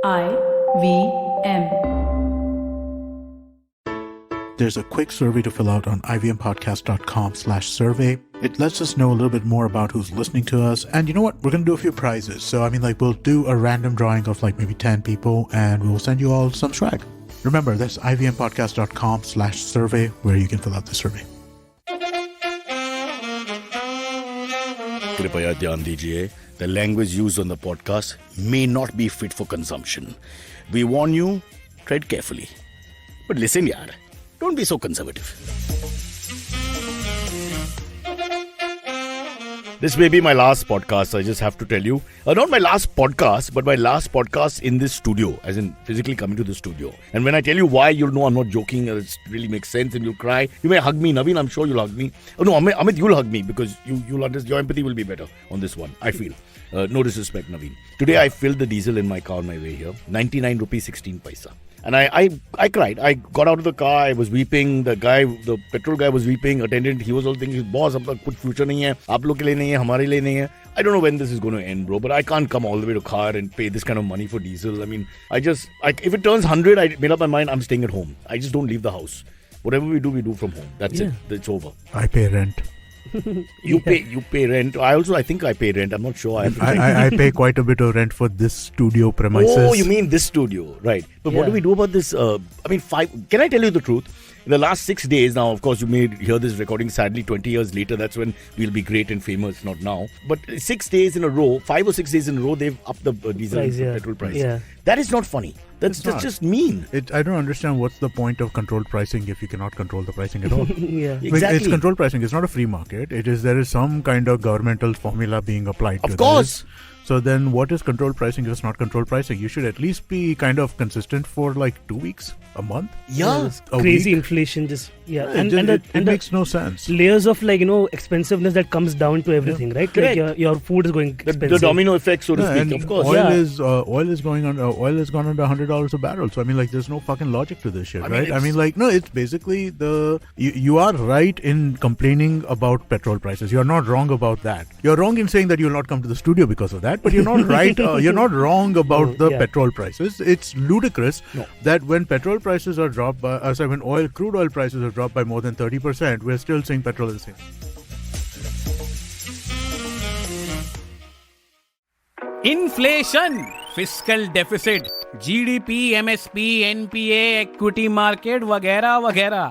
IVM. There's a quick survey to fill out on ivmpodcast.com/survey. It lets us know a little bit more about who's listening to us. And you know what? We're going to do a few prizes. So, we'll do a random drawing of maybe 10 people and we'll send you all some swag. Remember, that's ivmpodcast.com/survey where you can fill out the survey. कृपया ध्यान दीजिए, the language used on the podcast may not be fit for consumption. We warn you, tread carefully. But listen, yaar, don't be so conservative. This may be my last podcast, I just have to tell you. Not my last podcast, but my last podcast in this studio, as in physically coming to the studio. And when I tell you why, you'll know I'm not joking, it really makes sense and you'll cry. You may hug me, Navin, I'm sure you'll hug me. Oh no, Amit, you'll hug me because you'll understand, your empathy will be better on this one, I feel. No disrespect, Navin. Today I filled the diesel in my car on my way here, 99 rupees 16 paisa. And I cried. I got out of the car. I was weeping. The petrol guy was weeping. Attendant, he was all thinking, boss, ab tak kuch future nahi hai. Aap log ke liye nahi hai, hamare liye nahi hai. I don't know when this is going to end, bro. But I can't come all the way to car and pay this kind of money for diesel. If it turns 100, I made up my mind. I'm staying at home. I just don't leave the house. Whatever we do from home. That's it. It's over. I pay rent. You pay rent. I think I pay rent. I'm not sure. I pay quite a bit of rent for this studio premises. Oh, you mean this studio, right? But what do we do about this? Can I tell you the truth? In the last 6 days, now of course you may hear this recording sadly 20 years later, that's when we'll be great and famous, not now. But 6 days in a row, 5 or 6 days in a row, they've upped the diesel petrol price. Yeah. That is not funny. That's just mean. I don't understand what's the point of controlled pricing if you cannot control the pricing at all. Exactly. It's controlled pricing. It's not a free market. There is some kind of governmental formula being applied to Of course. This. So then what is controlled pricing if it's not controlled pricing? You should at least be kind of consistent for 2 weeks, a month. Yeah. Crazy inflation just, It makes no sense. Layers of expensiveness that comes down to everything, right? Correct. Like your food is going expensive. The domino effect, so to speak, and of course. Oil is going on. Oil has gone under $100 a barrel. So there's no fucking logic to this shit, right? It's basically you are right in complaining about petrol prices. You're not wrong about that. You're wrong in saying that you'll not come to the studio because of that. But you're not right. You're not wrong about the petrol prices. It's ludicrous that when petrol prices are dropped by, when crude oil prices are dropped by more than 30%, we're still seeing petrol is the same. Inflation, fiscal deficit, GDP, MSP, NPA, equity market वगैरह वगैरह।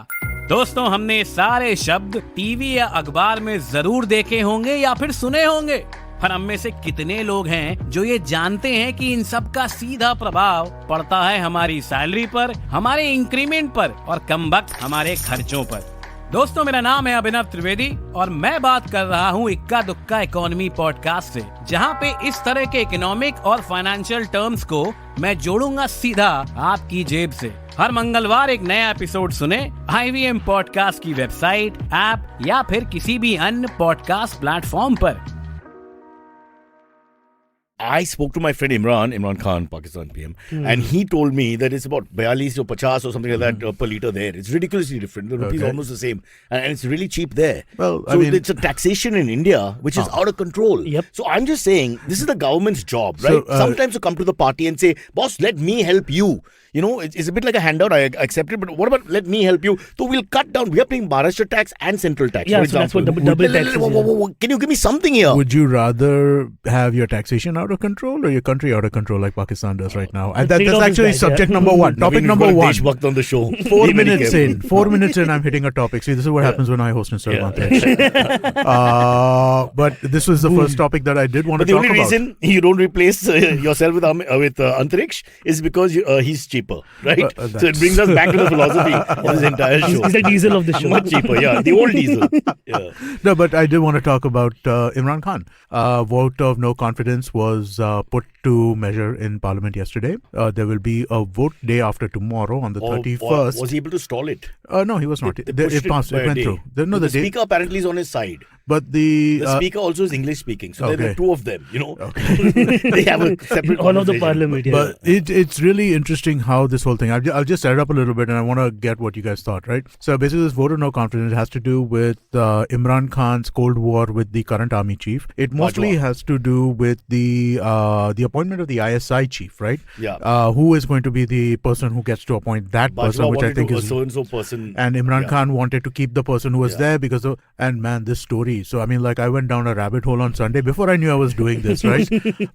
दोस्तों, हमने सारे शब्द TV या अखबार में जरूर देखे होंगे या फिर सुने होंगे, पर हम में से कितने लोग हैं जो ये जानते हैं कि इन सब का सीधा प्रभाव पड़ता है हमारी सैलरी पर, हमारे इंक्रीमेंट पर और कमबख्त हमारे खर्चों पर। दोस्तों, मेरा नाम है अभिनव त्रिवेदी और मैं बात कर रहा हूँ इक्का दुक्का इकोनॉमी पॉडकास्ट से, जहाँ पे इस तरह के इकोनॉमिक और फाइनेंशियल टर्म्स को मैं जोड़ूंगा सीधा आपकी जेब से। हर मंगलवार एक नया एपिसोड सुने IVM पॉडकास्ट की वेबसाइट, ऐप या फिर किसी भी अन्य पॉडकास्ट प्लेटफॉर्म पर। I spoke to my friend Imran Khan, Pakistan PM, and he told me that it's about 42 or 50 or something like that per litre there. It's ridiculously different. The rupee is almost the same, and it's really cheap there. Well, it's a taxation in India which is out of control. Yep. So I'm just saying, this is the government's job, right? Sometimes you come to the party and say, boss, let me help you. It's a bit like a handout, I accept it, but what about let me help you? So we'll cut down. We are paying Maharashtra tax and central tax, for example. That's what double tax is. Can you give me something here? Would you rather have your taxation out of control or your country out of control like Pakistan does right now? And that's actually subject number one. Topic number one. Deshbhakt on the show. 4 minutes in. 4 minutes in, I'm hitting a topic. See, this is what happens when I host and serve Antariksh. But this was the first topic that I did want to talk about. The only reason you don't replace yourself with Antariksh is because he's cheaper, right? So it brings us back to the philosophy of this entire show. He's the diesel of the show. Much cheaper, the old diesel. Yeah. No, but I did want to talk about Imran Khan. Vote of no confidence was put to measure in Parliament yesterday. There will be a vote day after tomorrow on the 31st. Was he able to stall it? No, he was not. It passed. It went through. The speaker apparently is on his side. But the speaker also is English speaking, so there are Okay. two of them. Okay. They have a separate. All of the conversation. parliament. Yeah. But it's really interesting how this whole thing. I'll just set it up a little bit, and I want to get what you guys thought, right? So basically, this vote of no confidence has to do with Imran Khan's Cold War with the current army chief. It mostly has to do with the appointment of the ISI chief, right? Yeah. Who is going to be the person who gets to appoint that person, Bajwa which I wanted think to- is a so-and-so person. And Imran Yeah. Khan wanted to keep the person who was Yeah. there because of, and man, this story. So, I mean, like, I went down a rabbit hole on Sunday before I knew I was doing this, right?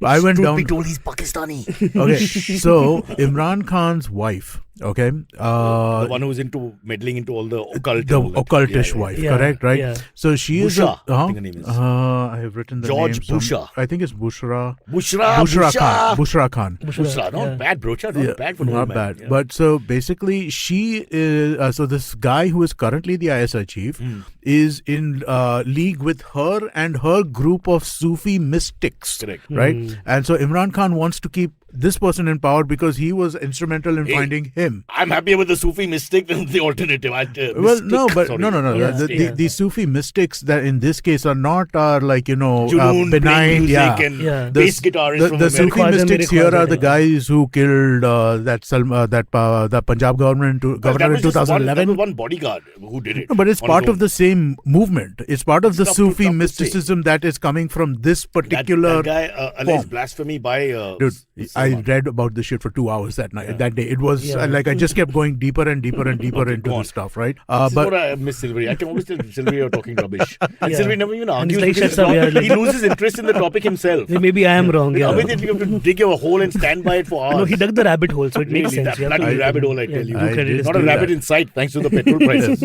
I went Truth down. be told, he's Pakistani. Okay. So, Imran Khan's wife, okay? The one who's into meddling into all the occult. The and all that. occultish Yeah. wife, Yeah, correct, right? yeah. So, she is. Busha, I think her name is. I have written the George name. Busha. I think it's Bushra. Bushra Khan. Bushra Khan. Bushra, not Yeah. bad, brocha, not bad for an not old man. bad. Yeah. But so basically, she is. So this guy who is currently the ISI chief is in league with her and her group of Sufi mystics. Correct. Right, and so Imran Khan wants to keep this person in power because he was instrumental in Hey, finding him. I'm happier with the Sufi mystic than the alternative. Well, no, but Sorry. no. Yeah, The Sufi mystics that in this case are not like Junoon, benign. playing music Yeah. and Yeah. bass guitarist from the America. Sufi Khwaja mystics mere here khwaja, are the yeah. guys who killed the Punjab government in That was just 2011. That was one bodyguard who did it. No, but it's on part his of the same movement. It's part of the Tough to- Sufi tough to say. mysticism that is coming from this own. particular. That guy alleged form. blasphemy by. Dude, I Salman. read about this shit for 2 hours that night, that day. It was Yeah. like I just kept going deeper and deeper and deeper Okay, into go on. this stuff, right? This is what But I miss Silvery. I can always tell Silvery you're talking rubbish. And Yeah. Silvery never even And argues. he's like, because "Shut up, it's not- yeah." he loses interest in the topic himself. Maybe I am wrong. Yeah. Amit, you have to dig your hole and stand by it for hours. No, he dug the rabbit hole, so it makes Really, sense. that Yeah. bloody rabbit hole, I tell you. do I credit did is Not a do rabbit that. in sight, thanks to the petrol prices.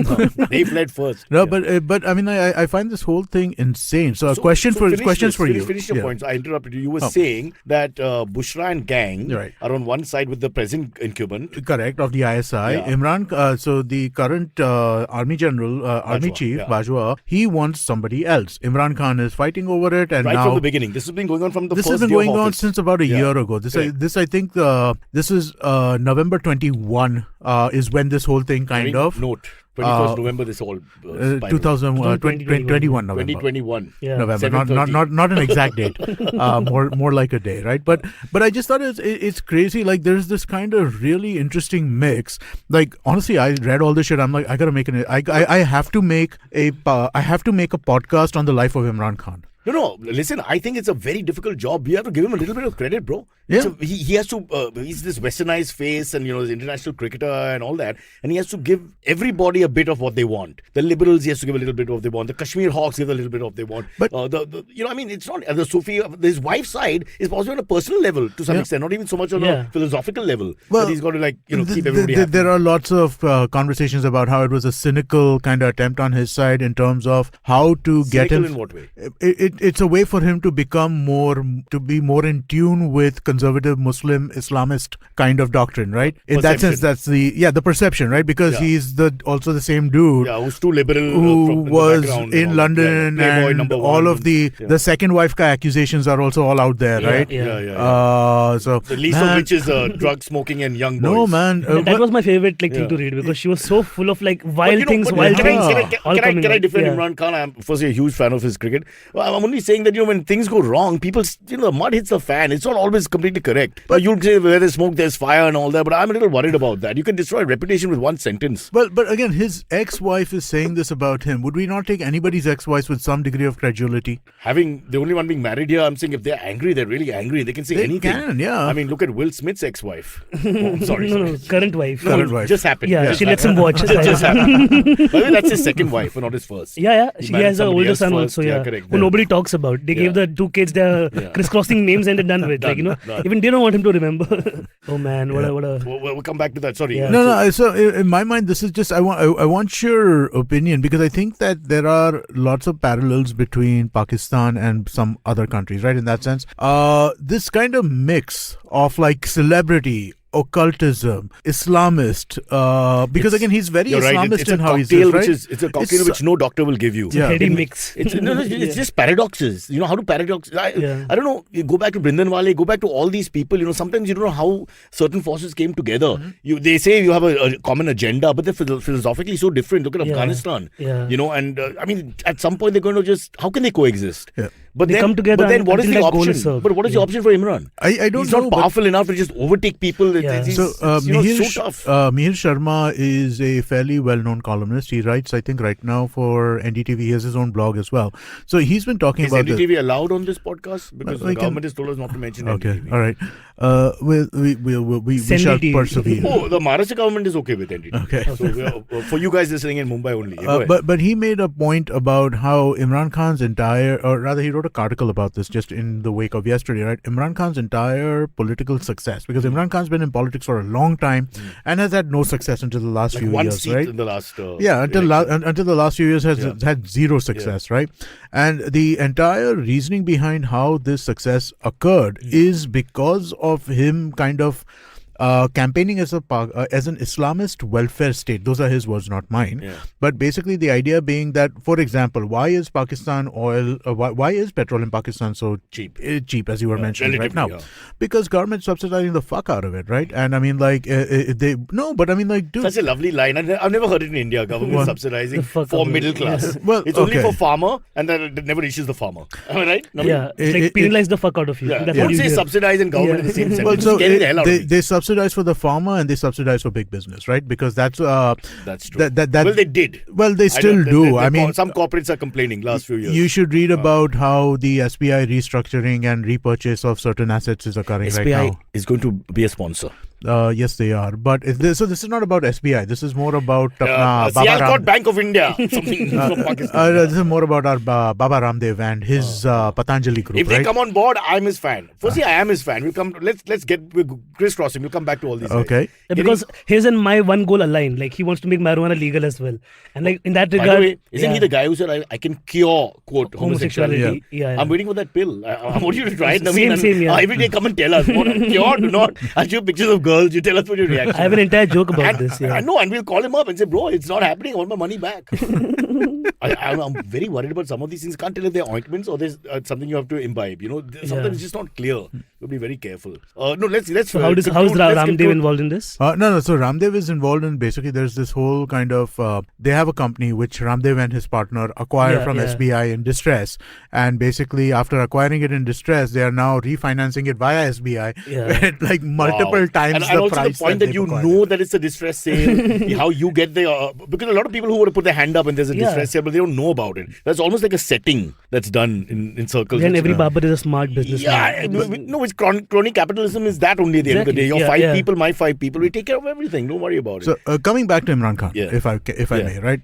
They fled first. no, Yeah. but I mean, I find this whole thing insane. So, So- questions so for finish questions this, for you. Finish your Yeah. points. I interrupted you. You were Oh. saying that Bushra and gang Right. are on one side with the present incumbent. Correct, of the ISI. Yeah. Imran, so the current army general, army Bajwa, chief, yeah. Bajwa, he wants somebody else. Imran Khan is fighting over it, and Right now from the beginning. This has been going on from the this first has been day of going on office. since about a Yeah. year ago. This I think this is November 21 is when this whole thing kind Very of Note. 21st November, this all. 2021 November. 2021. Yeah. November, not 7:30. not an exact date, more like a day, right? But I just thought it's crazy. Like there's this kind of really interesting mix. Like honestly, I read all this shit. I'm like, I gotta make I have to make a podcast on the life of Imran Khan. No, listen, I think it's a very difficult job. You have to give him a little bit of credit, bro. Yeah. So he has to, he's this westernized face and, his international cricketer and all that. And he has to give everybody a bit of what they want. The liberals, he has to give a little bit of what they want. The Kashmir Hawks give a little bit of what they want. But- it's not, the Sufi, his wife's side is possibly on a personal level to some Yeah. extent, not even so much on Yeah. a philosophical level. Well, but he's got to keep everybody happy. There are lots of conversations about how it was a cynical kind of attempt on his side in terms of how to get Cynical him. in what way? It's a way for him to be more in tune with conservative Muslim Islamist kind of doctrine, right? In that sense, Perception. that's the perception, right? Because Yeah. he's also the same dude. Yeah, who's too liberal. Who from the was background in and all that. London, Yeah, Playboy and number all one of the yeah. second wife accusations are also all out there, Yeah, right? Yeah. So The least man, of which is drug smoking and young boys. no man. That was my favorite thing Yeah. to read because she was so full of But wild things, but wild can things. all coming can I out. defend Yeah. Imran Khan? I'm firstly a huge fan of his cricket. Well, I'm only saying that when things go wrong, people the mud hits the fan. It's not always completely correct. But you'll say where there's smoke, there's fire and all that. But I'm a little worried about that. You can destroy a reputation with one sentence. But again, his ex-wife is saying this about him. Would we not take anybody's ex-wife with some degree of credulity? Having the only one being married here, I'm saying if they're angry, they're really angry. They can say They anything. can, yeah. I mean, look at Will Smith's ex-wife. Oh, sorry. No, current wife. No, Current it wife. just happened. Yeah, she lets him watch. It just happened. By the way, that's his second wife, not his first. Yeah. He She married has an somebody older else son first. also, Yeah, yeah, correct. who Yeah. nobody talks about. They gave Yeah. the two kids their Yeah. crisscrossing names and they're done with. Done. Even they don't want him to remember. Oh man, what a We'll come back to that. Sorry. Yeah. No. So in my mind, this is just I want your opinion because I think that there are lots of parallels between Pakistan and some other countries, right? In that sense, this kind of mix of like celebrity, occultism, Islamist, because again he's very You're right. Islamist It's in a how he cocktail, says, right? it's a cocktail which no doctor will give you. Yeah. Heady mix. It's just paradoxes. You know, how do paradoxes? I don't know. You go back to Brindanwale, go back to all these people. You know, sometimes you don't know how certain forces came together. They say you have a common agenda, but they're philosophically so different. Look at Afghanistan. Yeah. You know, and I mean, at some point they're going to just, how can they coexist? Yeah. But They then, come together But then what is until the that goal is option? served. But what is the option for Imran? I don't He's know. not but- powerful enough to just overtake people. Yeah. It's, So Mihir, so tough. Mihir Sharma is a fairly well-known columnist. He writes, I think, right now for NDTV. He has his own blog as well. So he's been talking Is about NDTV allowed on this podcast? Because We the can- government has told us not to mention Okay, NDTV. all right. We Send shall it to you. persevere. Oh, the Maharashtra government is okay with NDTV. Okay. So for you guys listening in Mumbai only. Go ahead. But he made a point about how Imran Khan's entire, or rather he wrote an article about this just in the wake of yesterday, right? Imran Khan's entire political success, because Imran Khan's been in politics for a long time and has had no success until the last like few one years, seat right? in the last Until the last few years has had zero success, right? And the entire reasoning behind how this success occurred is because of him kind of campaigning as an Islamist welfare state. Those are his words, not mine. Yeah. But basically, the idea being that, for example, why is Pakistan oil? Why is petrol in Pakistan so cheap, as you were mentioning right now? relatively, Because government's subsidizing the fuck out of it, right? And I mean, like, but I mean, like, dude. Such a lovely line. I've never heard it in India. Government The subsidizing fuck for out of middle it. class. Well, it's only okay. for farmer, and then it never reaches the farmer. Am I right? Navin? Yeah, it's like penalize the fuck out of you. Yeah. That's Don't what you say hear. subsidize and government in the same sentence. So Get the hell out of it. they subsidize for the farmer and they subsidize for big business, right? Because that's That's true. that well, they did. well, they still do. I mean, some corporates are complaining last few years. you should read about how the SBI restructuring and repurchase of certain assets is occurring right SBI now. is going to be a sponsor. Yes, they are. But so this is not about SBI. This is more about Baba Sialkot Ram. Bank of India. Something from Pakistan. This is more about our Baba Ramdev and his Patanjali group, If they right? come on board, I'm his fan. Firstly, I am his fan. We'll come. We'll crisscross him. We'll come back to all these. guys. Okay. Yeah, because his and my one goal aligned. Like he wants to make marijuana legal as well, and like in that By regard, the way, isn't he the guy who said I can cure quote homosexuality? homosexuality? Yeah. I'm waiting for that pill. I want you to try it. Same, Naveen, same, yeah. Every day, come and tell us. What cure? Do not. I'll show you pictures of girls. You tell us what your reaction. I have an entire joke about this. Yeah. I know, and we'll call him up and say, bro, it's not happening. I want my money back. I'm very worried about some of these things. Can't tell if they're ointments or there's something you have to imbibe. You know, sometimes it's just not clear. You'll be very careful. No, let's. So how's Ramdev involved in this? No. So Ramdev is involved in basically there's this whole kind of they have a company which Ramdev and his partner acquire from SBI in distress, and basically after acquiring it in distress, they are now refinancing it via SBI at like multiple times and the also price. the point that you know that it's a distress sale, how you get the because a lot of people who would put their hand up when there's a distress sale, but they don't know about it. That's almost like a setting that's done in circles. Then every barber is a smart businessman. No, it's crony capitalism is that only at the end of the day. Your five people, my five people, we take care of everything. Don't worry about it. So coming back to Imran Khan, if I may, right?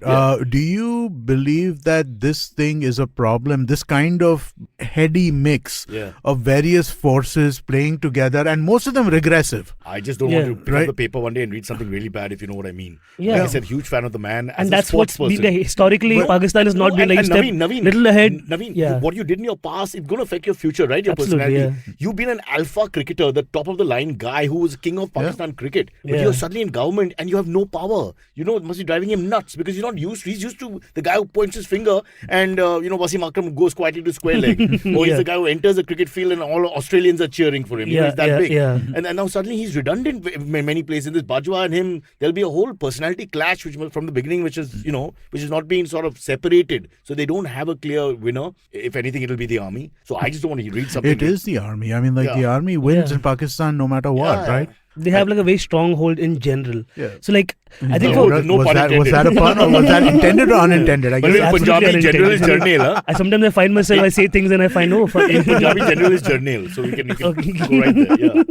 Do you believe that this thing is a problem? This kind of heady mix of various forces playing together, and most of them regressive. I just don't want to pick up the paper one day and read something really bad, if you know what I mean. Like I said, huge fan of the man. And that's what's historically Pakistan has not been like Naveen, little ahead. Naveen, what you did in your past, it's going to affect your future, right? Your personality. You've been an alpha cricketer, the top of the line guy who was king of Pakistan cricket. But you're suddenly in government and you have no power. You know, it must be driving him nuts because he's not used. He's used to the guy who points his finger and, Wasim Akram goes quietly to square leg. Or he's the guy who enters the cricket field and all Australians are cheering for him. You know, he's that big. And now suddenly he's redundant in many places. This Bajwa and him, there'll be a whole personality clash which from the beginning, which is not being sort of separated. So they don't have a clear winner. If anything, it'll be the army. So I just don't want to read something. It is the army. I mean, the army wins in Pakistan no matter what, right? They have like a very strong hold in general. So like, I think was that a pun or was that intended or unintended? I guess Punjabi general is journal. Sometimes I find myself, I say things and I find, Punjabi general is journal. So we can go right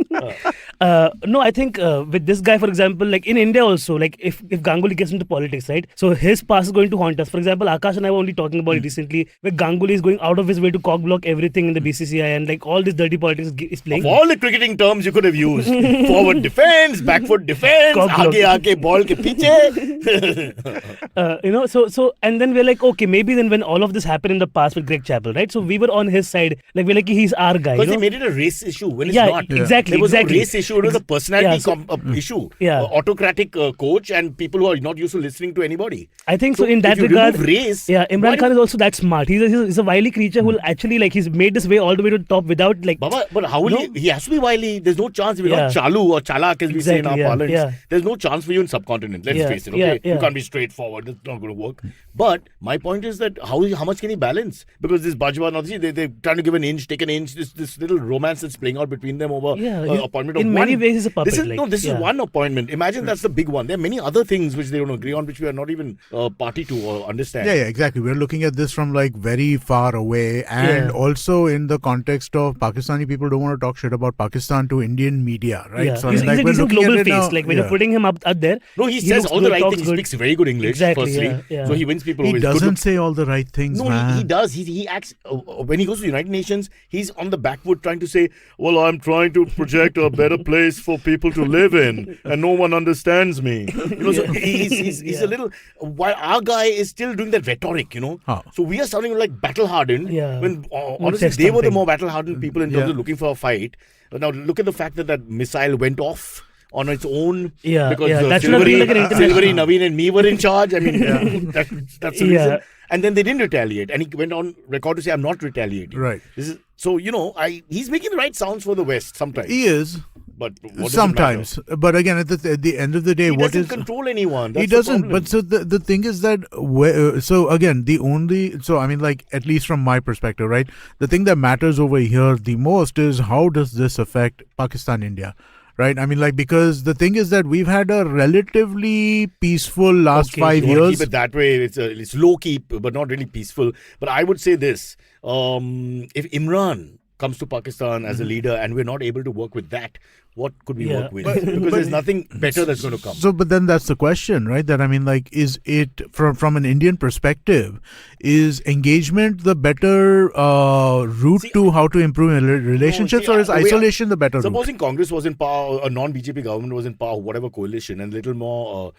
there. No, I think with this guy, for example, like in India also, like if Ganguly gets into politics, right? So his past is going to haunt us. For example, Akash and I were only talking about it recently, where Ganguly is going out of his way to cock-block everything in the BCCI and like all this dirty politics is playing. Of all the cricketing terms you could have used, forward defense, back foot defense, aage ball So and then we're like, okay, maybe then when all of this happened in the past with Greg Chappell, right? So we were on his side, like we're like, he's our guy. Because they made it a race issue when it's not. Exactly. There was a race issue, it was a personality issue. Yeah. Autocratic coach and people who are not used to listening to anybody. I think so in that regard, race, Imran Khan is also that smart. He's a wily creature who will actually, like, he's made his way all the way to the top without, like... Baba, but how will he has to be wily. There's no chance. We're not chalu or chalak as we say in our parlance. There's no chance for you in subcontinent. Let's face it, okay? You can't be straightforward. That's not going to work. But my point is that how much can he balance? Because this Bajwa, they're trying to give an inch, take an inch. This little romance that's playing out between them over appointment of in one. many ways, he's a puppet. This is one appointment. Imagine that's the big one. There are many other things which they don't agree on, which we are not even party to or understand. Yeah, exactly. We're looking at this from like very far away, and also in the context of Pakistani people don't want to talk shit about Pakistan to Indian media, right? Yeah. So he's a global face. Now, like when you're putting him up there, no, he says all the right things. He speaks very good English. Firstly, so he wins people. He doesn't say all the right things. No, man. he does. He acts when he goes to the United Nations. He's on the back foot trying to say, "Well, I'm trying to project a better place for people to live in, and no one understands me." So he's a little. While our guy is still doing that rhetoric, So we are sounding like battle hardened. When honestly they were the more battle hardened people in terms of looking for a fight. Now look at the fact that missile went off on its own because Silvery, Navin and me were in charge. I mean, that's the reason. And then they didn't retaliate. And he went on record to say, I'm not retaliating. Right. So, he's making the right sounds for the West sometimes. He is. But sometimes. But again, at the end of the day, he doesn't control anyone. That's he doesn't. But so the thing is that, so again, at least from my perspective, right? The thing that matters over here the most is how does this affect Pakistan, India? Right, I mean, because the thing is that we've had a relatively peaceful last 5 years. Keep it that way. It's low key, but not really peaceful. But I would say this: if Imran comes to Pakistan as a leader, and we're not able to work with that, what could we work with? Because there's nothing better that's going to come. So, but then that's the question, right? That is it from an Indian perspective? Is engagement the better route to how to improve relationships, or is isolation the better route? Supposing Congress was in power, a non-BJP government was in power, whatever coalition, and a little more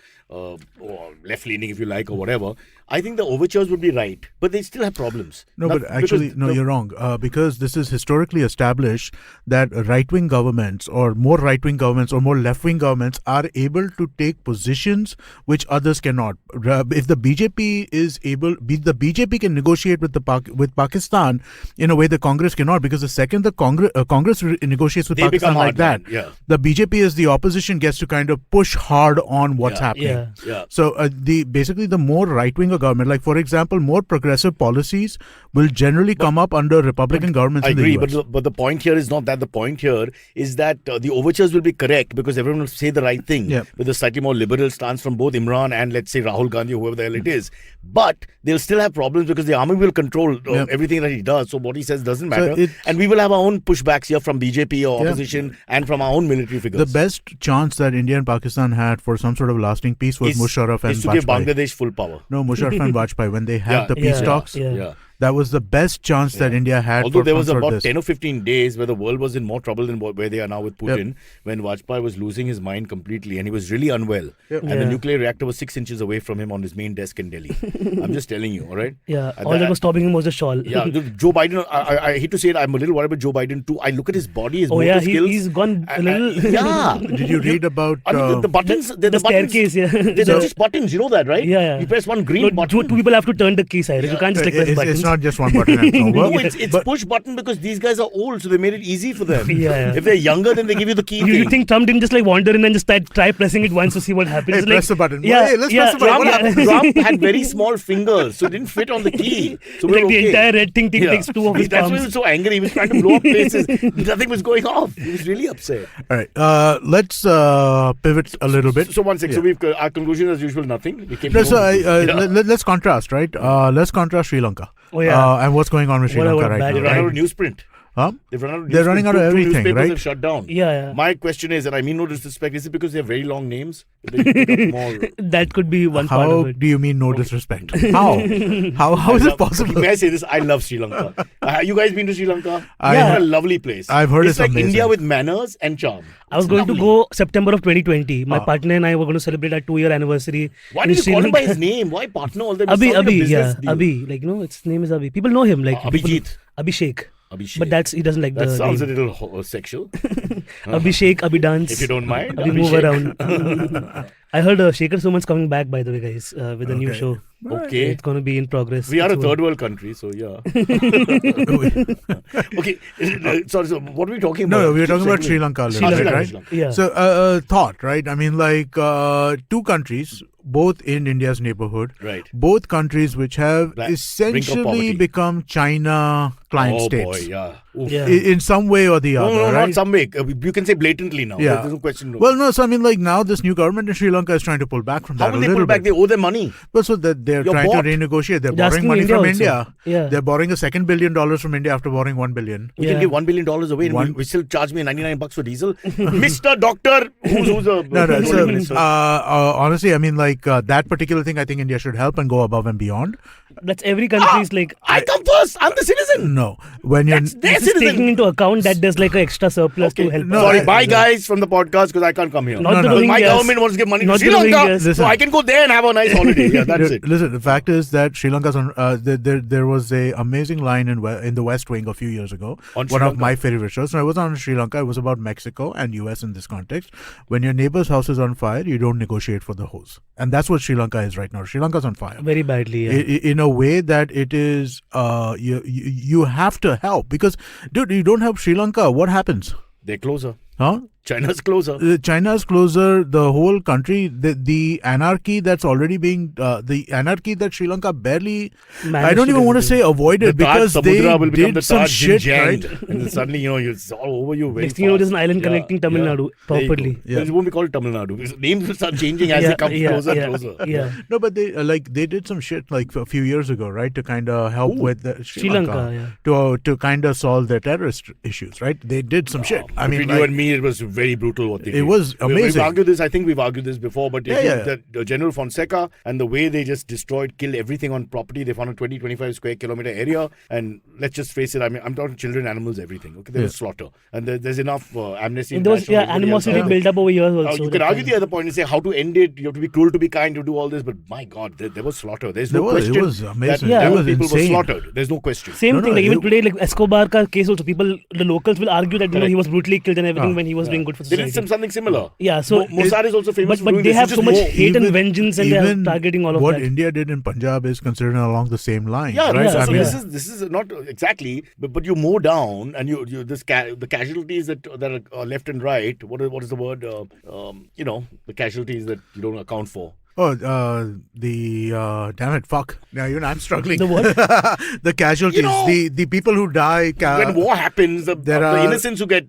left-leaning, if you like, or whatever, I think the overtures would be right, but they still have problems. You're wrong. Because this is historically established that right-wing governments or more right-wing governments or more left-wing governments are able to take positions which others cannot. If the BJP is able, the BJP can negotiate with Pakistan in a way the Congress cannot, because the second the Congress negotiates with Pakistan like that, the BJP as the opposition gets to kind of push hard on what's happening. So basically the more right-wing a government, like for example, more progressive policies will generally come up under Republican governments in the US. I agree, but the point here is not that. The point here is that the overtures will be correct because everyone will say the right thing with a slightly more liberal stance from both Imran and, let's say, Rahul Gandhi or whoever the hell it is. But they'll still have problems because the army will control everything that he does. So what he says doesn't matter. And we will have our own pushbacks here from BJP or opposition and from our own military figures. The best chance that India and Pakistan had for some sort of lasting peace was Musharraf and Vajpayee. To give Bangladesh full power. No, Musharraf and Vajpayee, when they had the peace talks. That was the best chance that India had. Although there was about 10 or 15 days where the world was in more trouble than where they are now with Putin, when Vajpayee was losing his mind completely and he was really unwell. And the nuclear reactor was 6 inches away from him on his main desk in Delhi. I'm just telling you, all right? All that was stopping him was a shawl. Joe Biden, I hate to say it, I'm a little worried about Joe Biden too. I look at his body, his motor skills. He's gone a little... Did you read about... the buttons, the staircase, They're just buttons, you know that, right? You press one green button. Two people have to turn the key, Cyrus. You can't just press buttons. It's not just one button. No, it's push button because these guys are old, so they made it easy for them. If they're younger, then they give you the key. You think Trump didn't just wander in and just try pressing it once to see what happens? Hey, press the button. Let's press the button. Trump had very small fingers, so it didn't fit on the key. So the entire red thing takes 2 of his That's palms. why he was so angry. He was trying to blow up places. Nothing was going off. He was really upset. All right. Let's pivot a little bit. So one second. So our conclusion as usual, nothing. Let's contrast, right? Let's contrast Sri Lanka. And what's going on with Sri Lanka right now. They ran out of newsprint. Huh? They're running out of everything, newspapers right? have shut down. Yeah. My question is, and I mean no disrespect, is it because they have very long names? They pick up more. That could be one part of How it. do you mean no disrespect? How? How is it possible? May I say this? I love Sri Lanka. You guys been to Sri Lanka? Yeah. It's a lovely place. I've heard it's like amazing. India with manners and charm. I was going to go September of 2020. My partner and I were going to celebrate our 2-year anniversary. Why in did you Sri call him by Lanka. his name? Why partner all them? Abhi, It sounds like a Abhi, business yeah, deal. Abhi. Like, its name is Abhi. People know him. Like Abhijit. Abhishek. Abhishek. But he doesn't like That the sounds name. a little sexual. Abhishek, Abhi dance. If you don't mind. Abhi move Abhishek. around. I heard Shaker Suman's coming back, by the way, guys, with a new show. Okay. It's going to be in progress. We are a It's third world country, so yeah. Okay. Sorry, so what are we talking about? No, we were talking about Sri Lanka, Sri Lanka, right? Sri Lanka. Yeah. So, thought, right? I mean, like, two countries, both in India's neighborhood. Right. Both countries which have Brink of essentially poverty. become China client Oh states. boy, yeah. Oof. Yeah. In some way or the other, No, right? not some way. You can say blatantly now. Yeah. There's no question. No. Well, no, so I mean, like, now this new government in Sri Lanka is trying to pull back from How that will a they little pull back? bit. They owe them money. Well, so that they're You're trying bought. to renegotiate. They're They're borrowing asking money India from also. India. Yeah. They're borrowing a $2 billion from India after borrowing $1 billion. We Yeah. can give $1 billion away and we still charge me $99 for diesel. Mr. Doctor, who's a No. So, minister? honestly, I mean, like, that particular thing, I think India should help and go above and beyond. That's every country's like. I come first. I'm the citizen. No. When you're... That's their This is taking citizen. into account that there's like an extra surplus to help. No, Sorry, I- bye guys from the podcast because I can't come here. Not the Because my Rohingyas. government wants to give money to Not Sri the Lanka, Rohingyas. so Listen. I can go there and have a nice holiday. Yeah, that's it. Listen, the fact is that Sri Lanka's on. There was a amazing line in the West Wing a few years ago. On One Sri of Lanka? my favorite shows. No, it wasn't on Sri Lanka. It was about Mexico and US in this context. When your neighbor's house is on fire, you don't negotiate for the hose, and that's what Sri Lanka is right now. Sri Lanka's on fire. Very badly. Yeah. In a way that it is, you have to help because, dude, you don't help Sri Lanka, what happens? They're closer. Huh? China's closer. China's closer, the whole country, the anarchy that's already being, the anarchy that Sri Lanka barely, Managed I don't to even get want to into. say avoided The Taj because they Samudra will become did the some Taj shit, Jinjang. right? And then suddenly, it's all over you very Next thing you know, there's an fast. island Yeah, connecting Tamil yeah. Nadu There you properly. go. Yeah. It won't be called Tamil Nadu. Because names will start changing as they come closer and closer. Yeah. No, but they did some shit like a few years ago, right, to kind of help with the Sri Lanka, to kind of solve their terrorist issues, right? They did some shit. I mean, Between you and me, it was very brutal what they did. it was amazing. We've argued this. I think we've argued this before. But Yeah. the General Fonseca and the way they just killed everything on property. They found a 20-25 square kilometer area, and let's just face it. I mean, I'm talking children, animals, everything. Okay, there was slaughter, and there's enough Amnesty. And there was International, everybody animosity else. built up over years also. You can argue the other point and say how to end it. You have to be cruel to be kind. You do all this, but my God, there was slaughter. There's no question. It was amazing. Yeah. It that was people insane. were slaughtered. There's no question. Same No, thing. no, Like even it- today, like Escobar ka case also, the locals will argue that he was brutally killed and everything when he was doing good for They society. did something similar. Yeah, so Mossad is also famous for but doing they this. have It's so just much more- hate and vengeance, and they are targeting all of what that. India did in Punjab is considered along the same line. Yeah, right? so, I so mean, this is not exactly, but you mow down and the casualties that are left and right. What is the word? The casualties that you don't account for. damn it, fuck. Now, I'm struggling. The what? The casualties, the people who die. When war happens, the innocents who get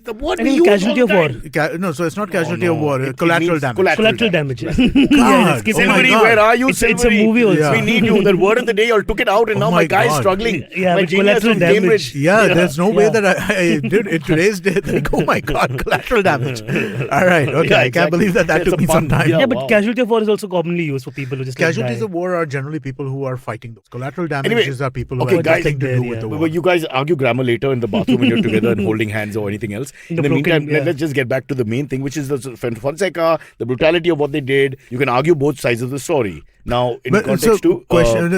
the word we use casualty all the of war. time. No, so it's not casualty of no. war. It Collateral means damage. Collateral damage. God. Yeah, it's Oh my Silvery, God. where are you, It's a Silvery? movie also. We need you. That word of the day, you all took it out, and Oh now my my guy is God. struggling. Yeah, my with genius collateral from damage. Cambridge. Yeah, there's no way Yeah. that I did in today's day. Like, oh my God, collateral damage. All right, okay. Yeah, I can't exactly. believe that That's took a me some pun. time. Yeah, Yeah, but wow. casualty of war is also commonly used for people who just like, Casualties die. of war are generally people who are fighting those. Collateral damages Anyway, are people who okay, have guys, nothing to do yeah. with the But war. you guys argue grammar later in the bathroom when you're together and holding hands or anything else. In the broken- meantime, yeah. let's just get back to the main thing, which is the Fonseca, the brutality of what they did. You can argue both sides of the story. Now, in context to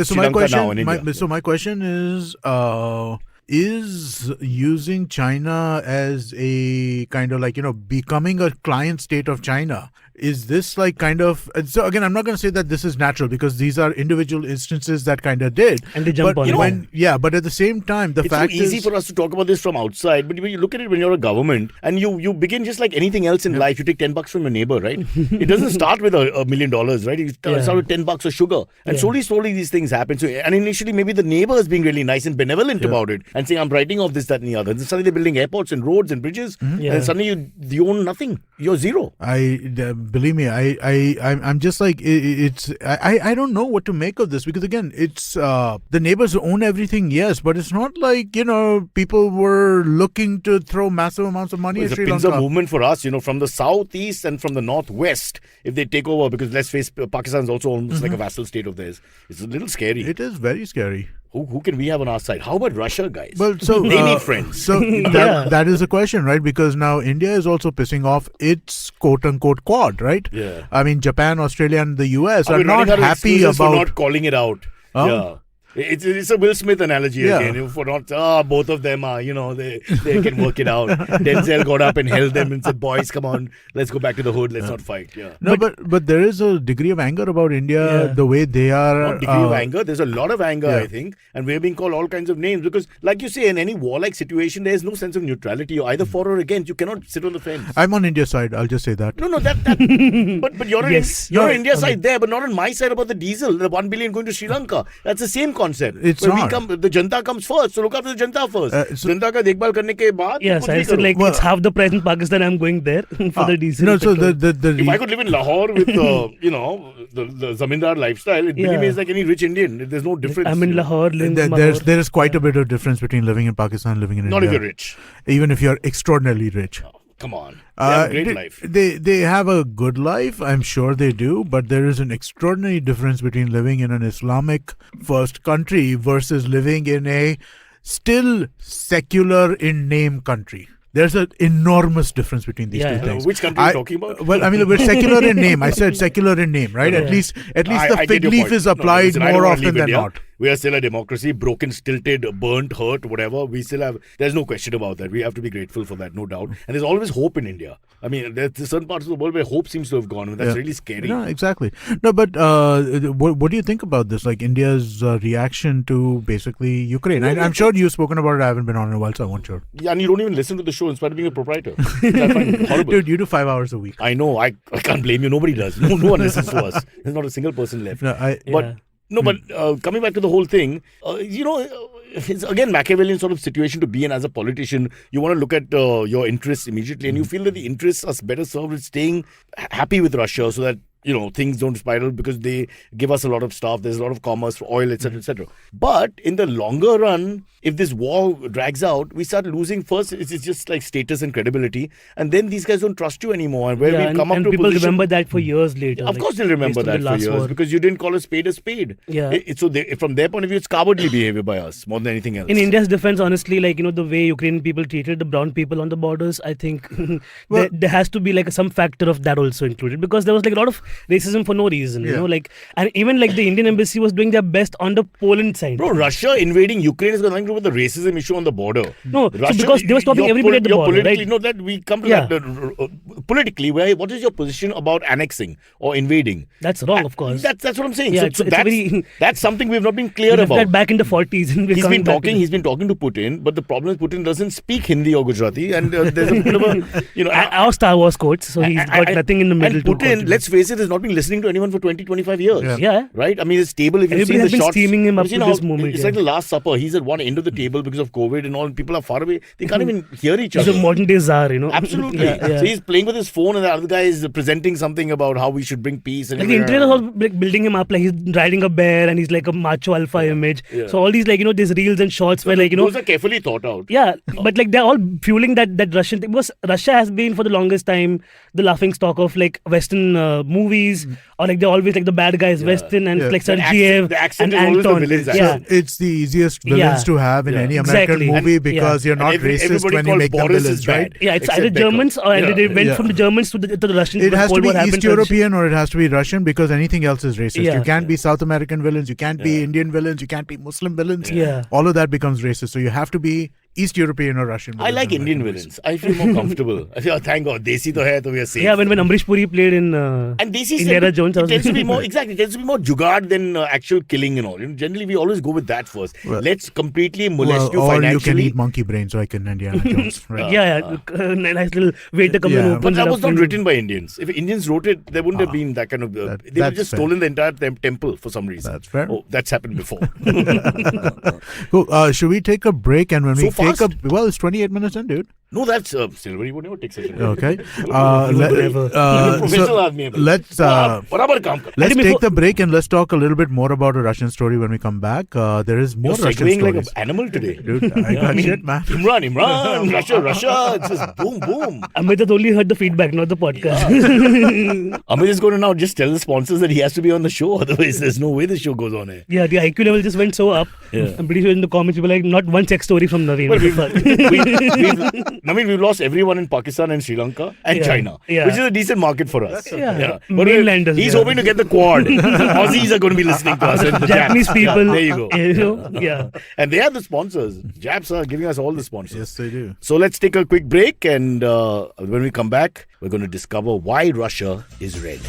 Sri Lanka now in India. My question is using China as a kind of becoming a client state of China, is this like kind of, so again, I'm not going to say that this is natural because these are individual instances that kind of did. And they jump but on it. But at the same time, the It's fact so easy is, for us to talk about this from outside, but when you look at it when you're a government and you begin just like anything else in life, you take $10 from your neighbor, right? It doesn't start with $1 million, right? It starts with $10 of sugar. And slowly these things happen. So, and initially maybe the neighbor is being really nice and benevolent about it and saying, I'm writing off this, that and the other. And then suddenly they're building airports and roads and bridges. And then suddenly you own nothing. You're zero. believe me, I'm just like I don't know what to make of this, because again, it's the neighbors own everything, yes, but it's not like people were looking to throw massive amounts of money at Sri It's Lanka. a pincer movement for us, from the southeast and from the northwest. If they take over, because let's face, Pakistan is also almost like a vassal state of theirs. It's a little scary. It is very scary. Who can we have on our side? How about Russia, guys? Well, so they need friends. So that is the question, right? Because now India is also pissing off its quote-unquote quad, right? Yeah. I mean, Japan, Australia, and the US are we're not running out of happy excuses about for not calling it out. Oh. Yeah. It's a Will Smith analogy again. For not, both of them are, they can work it out. Denzel got up and held them and said, boys, come on, let's go back to the hood. Let's not fight. Yeah. No, but there is a degree of anger about India, the way they are. Not degree of anger. There's a lot of anger, I think. And we're being called all kinds of names because, like you say, in any warlike situation, there's no sense of neutrality. You're either for or against. You cannot sit on the fence. I'm on India's side. I'll just say that. No, that but you're on India's side there, but not on my side about the diesel, the 1 billion going to Sri Lanka. That's the same concept. It's not. The Janta comes first, so look after the Janta first. Janta ka dekhbhal karne ke baad. Yes, I said it's half the price in Pakistan. I'm going there for the diesel. No, so if I could live in Lahore with the zamindar lifestyle, it really means like any rich Indian. There's no difference. I'm in Lahore. There is quite a bit of difference between living in Pakistan and living in India. Not if you're rich. Even if you're extraordinarily rich. Come on. They have a great life. They have a good life, I'm sure they do, but there is an extraordinary difference between living in an Islamic first country versus living in a still secular in name country. There's an enormous difference between these two things. Which country are you talking about? Well, I mean, we're secular in name. I said secular in name, right? At least the fig leaf is applied more often than not. We are still a democracy, broken, stilted, burnt, hurt, whatever. We still have, there's no question about that. We have to be grateful for that, no doubt. And there's always hope in India. I mean, there's certain parts of the world where hope seems to have gone. And that's really scary. No, exactly. No, but what do you think about this? Like India's reaction to basically Ukraine? I'm sure you've spoken about it. I haven't been on in a while, so I won't sure. Yeah, and you don't even listen to the show in spite of being a proprietor. I find it horrible. Dude, you do 5 hours a week. I know. I can't blame you. Nobody does. No one listens to us. There's not a single person left. But coming back to the whole thing, it's again Machiavellian sort of situation to be in as a politician. You want to look at your interests immediately, and you feel that the interests are better served with staying happy with Russia, so that things don't spiral, because they give us a lot of stuff. There's a lot of commerce for oil, etc., etc. But in the longer run, if this war drags out, we start losing. First, it's just like status and credibility, and then these guys don't trust you anymore. And people remember that for years later. Of course, they'll remember that for years because you didn't call a spade a spade. Yeah. From their point of view, it's cowardly behavior by us more than anything else. In India's defense, honestly, the way Ukrainian people treated the brown people on the borders, I think there has to be some factor of that also included, because there was a lot of racism for no reason, and even the Indian embassy was doing their best on the Poland side. Bro, Russia invading Ukraine is nothing to do with the racism issue on the border. No, because they were stopping everybody at the border, right? No, that we come to that politically. What is your position about annexing or invading? That's wrong, of course. That's what I'm saying. Yeah, that's something we've not been clear about. That back in the 40s. He's been talking to Putin, but the problem is Putin doesn't speak Hindi or Gujarati, and there's a bit of a our Star Wars quotes, so he's got nothing in the middle. And Putin, let's face it, has not been listening to anyone for 20-25 years. Yeah. Right? I mean, it's stable. If you've Everybody seen has the been shots, steaming him up to this moment. It's like the Last Supper. He's at one end of the table because of COVID and all. People are far away. They can't even hear each other. He's a modern day czar, Absolutely. So he's playing with his phone, and the other guy is presenting something about how we should bring peace. And the internet is all building him up, he's riding a bear and he's like a macho alpha image. Yeah. So all these these reels and shots where those are carefully thought out. Yeah, but they're all fueling that Russian thing, because Russia has been for the longest time the laughing stock of Western movies, or they're always the bad guys Western, and Sergeyev and Anton. It's the easiest villains to have in any American movie, because you're not racist when you make them villains, right? Yeah, it's either Germans or they went from the Germans to the Russians. It has to be East European or it has to be Russian, because anything else is racist. You can't be South American villains, you can't be Indian villains, you can't be Muslim villains. All of that becomes racist. So you have to be East European or Russian villains. I like Indian villains. I feel more comfortable. I feel, thank God, Desi to hai, to we are safe. Yeah, when Amrish Puri played in Indiana Jones, it tends to be more jugaad than actual killing and all. Generally, we always go with that first. Well, let's completely molest you financially. Or you can eat monkey brains like in Indiana Jones. Right? Nice little waiter coming and opens. But that was not written by Indians. If Indians wrote it, there wouldn't have been that kind of. They would have just stolen the entire temple for some reason. That's fair. Oh, that's happened before. Cool. Should we take a break? And when we take a, it's 28 minutes in, dude. No, that's silver. He would never take such a Okay. Professional आदमी है. Let's बराबर काम कर. let's take the break and let's talk a little bit more about a Russian story when we come back. There is more You're Russian segueing stories. like an animal today. Dude, I got shit, man. Imran, Russia. It's just boom, boom. Amit has only heard the feedback, not the podcast. Amit is going to now just tell the sponsors that he has to be on the show. Otherwise, there's no way the show goes on. Yeah, the IQ level just went so up. Yeah. I'm pretty sure in the comments people are like, not one sex story from Navin. But we've lost everyone in Pakistan and Sri Lanka and China, which is a decent market for us. Yeah. But Mainlanders, he's yeah. hoping to get the quad. Aussies are going to be listening to us. And the Japanese Japs. people. Yeah, there you go. Yeah. And they are the sponsors. Japs are giving us all the sponsors. Yes, they do. So let's take a quick break, and when we come back, we're going to discover why Russia is red.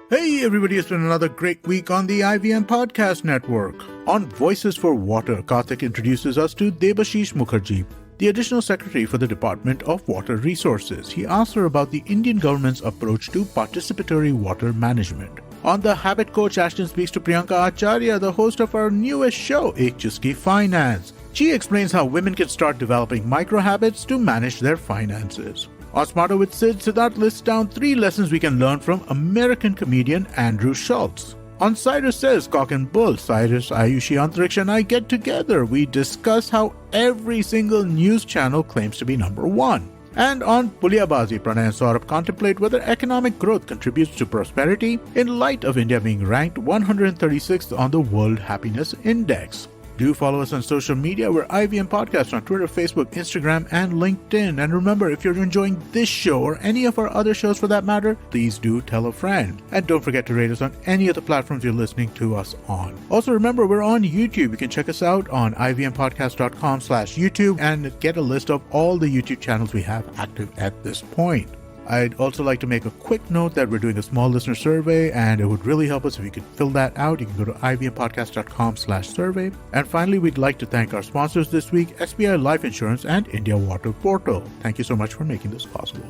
Hey everybody, it's been another great week on the IVM Podcast Network. On Voices for Water, Karthik introduces us to Debashish Mukherjee, the Additional Secretary for the Department of Water Resources. He asks her about the Indian government's approach to participatory water management. On The Habit Coach, Ashton speaks to Priyanka Acharya, the host of our newest show, Ek Chuski Finance. She explains how women can start developing micro-habits to manage their finances. On Smarter with Sid, Siddharth lists down 3 lessons we can learn from American comedian Andrew Schultz. On Cyrus Says Cock and Bull, Cyrus, Ayushi, Antariksh and I get together. We discuss how every single news channel claims to be number 1. And on Pulyabazi, Pranay and Saurabh contemplate whether economic growth contributes to prosperity in light of India being ranked 136th on the World Happiness Index. Do follow us on social media. We're IVM Podcast on Twitter, Facebook, Instagram, and LinkedIn. And remember, if you're enjoying this show or any of our other shows for that matter, please do tell a friend. And don't forget to rate us on any of the platforms you're listening to us on. Also, remember, we're on YouTube. You can check us out on ivmpodcast.com/YouTube and get a list of all the YouTube channels we have active at this point. I'd also like to make a quick note that we're doing a small listener survey, and it would really help us if you could fill that out. You can go to ivmpodcast.com/survey. And finally, we'd like to thank our sponsors this week, SBI Life Insurance and India Water Portal. Thank you so much for making this possible.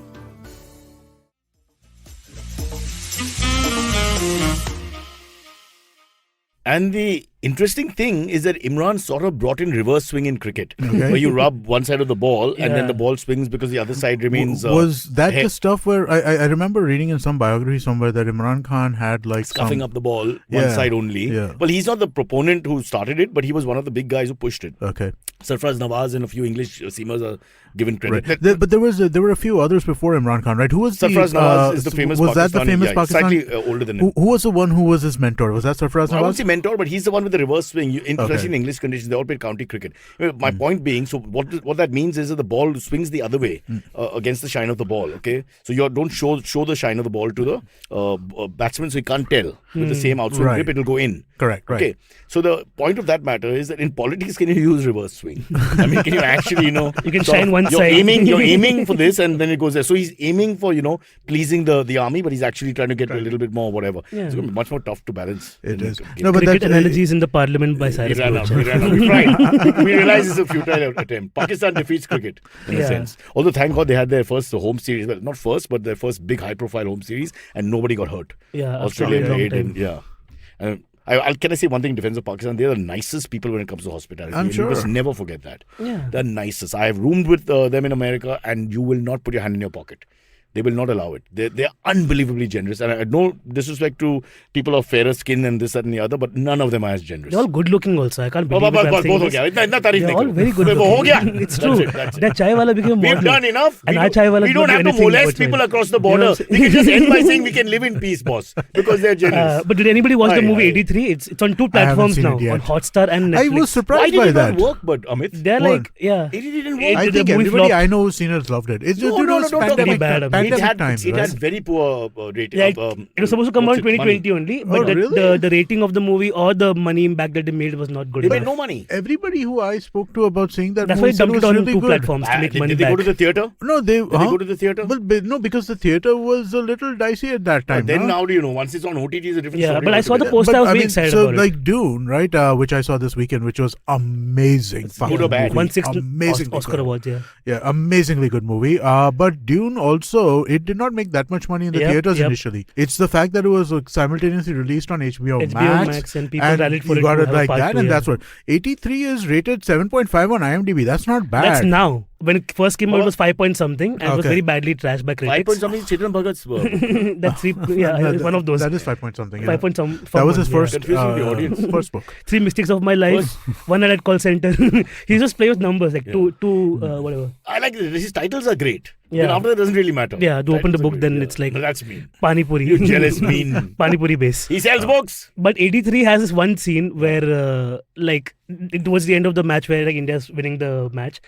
And the interesting thing is that Imran sort of brought in reverse swing in cricket, where you rub one side of the ball and then the ball swings because the other side remains. Was that the stuff where I remember reading in some biography somewhere that Imran Khan had like scuffing up the ball one side only. Yeah. Well, he's not the proponent who started it, but he was one of the big guys who pushed it. Okay. Sarfraz Nawaz and a few English seamers are given credit. Right. But there were a few others before Imran Khan, right? Who was Sarfraz Nawaz is the famous was Pakistani. That the famous Pakistani? Slightly older than him. Who was the one who was his mentor? Was that Sarfraz Nawaz? I won't say mentor, but he's the one with the reverse swing. Especially in English conditions, they all played county cricket. My point being, so what that means is that the ball swings the other way against the shine of the ball. Okay, so you don't show the shine of the ball to the batsman, so you can't tell with the same outswing grip it'll go in. Correct. Right. Okay, so the point of that matter is that in politics, can you use reverse swing? I mean, can you actually, you can shine one side. You're aiming for this, and then it goes there. So he's aiming for pleasing the army, but he's actually trying to get a little bit more whatever. Yeah. It's going to be much more tough to balance. It is. No, but cricket analogies in the parliament by Cyrus. We tried. We realized it's a futile attempt. Pakistan defeats cricket in a sense. Although thank God they had their first home series. Well, not first, but their first big high-profile home series, and nobody got hurt. Yeah, Australia played, and can I say one thing in defense of Pakistan? They're the nicest people when it comes to hospitality. I'm sure. You must never forget that. Yeah. They're nicest. I have roomed with them in America, and you will not put your hand in your pocket. They will not allow it. They're unbelievably generous. And I no disrespect to people of fairer skin and this, that, and the other, but none of them are as generous. They're all good looking also. I can't believe it. They're all very good looking. It's true. That chai wala became We've model. done enough. And we don't have to molest people across the border. We can just end by saying we can live in peace, boss, because they're generous. But did anybody watch the movie 83? It's on 2 platforms now, on Hotstar and Netflix. I was surprised by that. Why did it not work, but Amit? They're like, yeah. It didn't work. I think everybody I know who's seen it loved it. It's just pandemic times. It had very poor rating. Yeah, it was supposed to come out in 2020 only, but the rating of the movie or the money back that they made was not good. They made no money. Everybody who I spoke to about seeing that That's movie why they dumped it on really 2 good. platforms to make money Did they back. go to the theatre? No, Did they go to the theatre? Well, no, because the theatre was a little dicey at that time. Then how do you know? Once it's on OTT, it's a different story. Yeah, but I saw the poster. I was very excited about it. So like Dune, right, which I saw this weekend, which was amazing. Good or bad? Amazing Oscar awards, Yeah, amazingly good movie. But Dune also also, it did not make that much money in the theaters initially. It's the fact that it was simultaneously released on HBO Max and people rallied for you it. got to it have a like part that, two, and that's what 83 is rated 7.5 on IMDb. That's not bad. That's now. When it first came out, it was 5 point something, and it was very badly trashed by critics. 5 point something. Chetan Bhagat's. That's one of those. That is 5 point something. 5 point some. That was his first first book. 3 mistakes of my life. One at call center. He just plays with numbers like two whatever. I like this. His titles are great. Yeah. Then after that, it doesn't really matter. Yeah, to open the book, then it's like that's mean. Pani Puri. You jealous mean. Pani Puri base. He sells books. But 83 has this one scene where like it was the end of the match where like India's winning the match.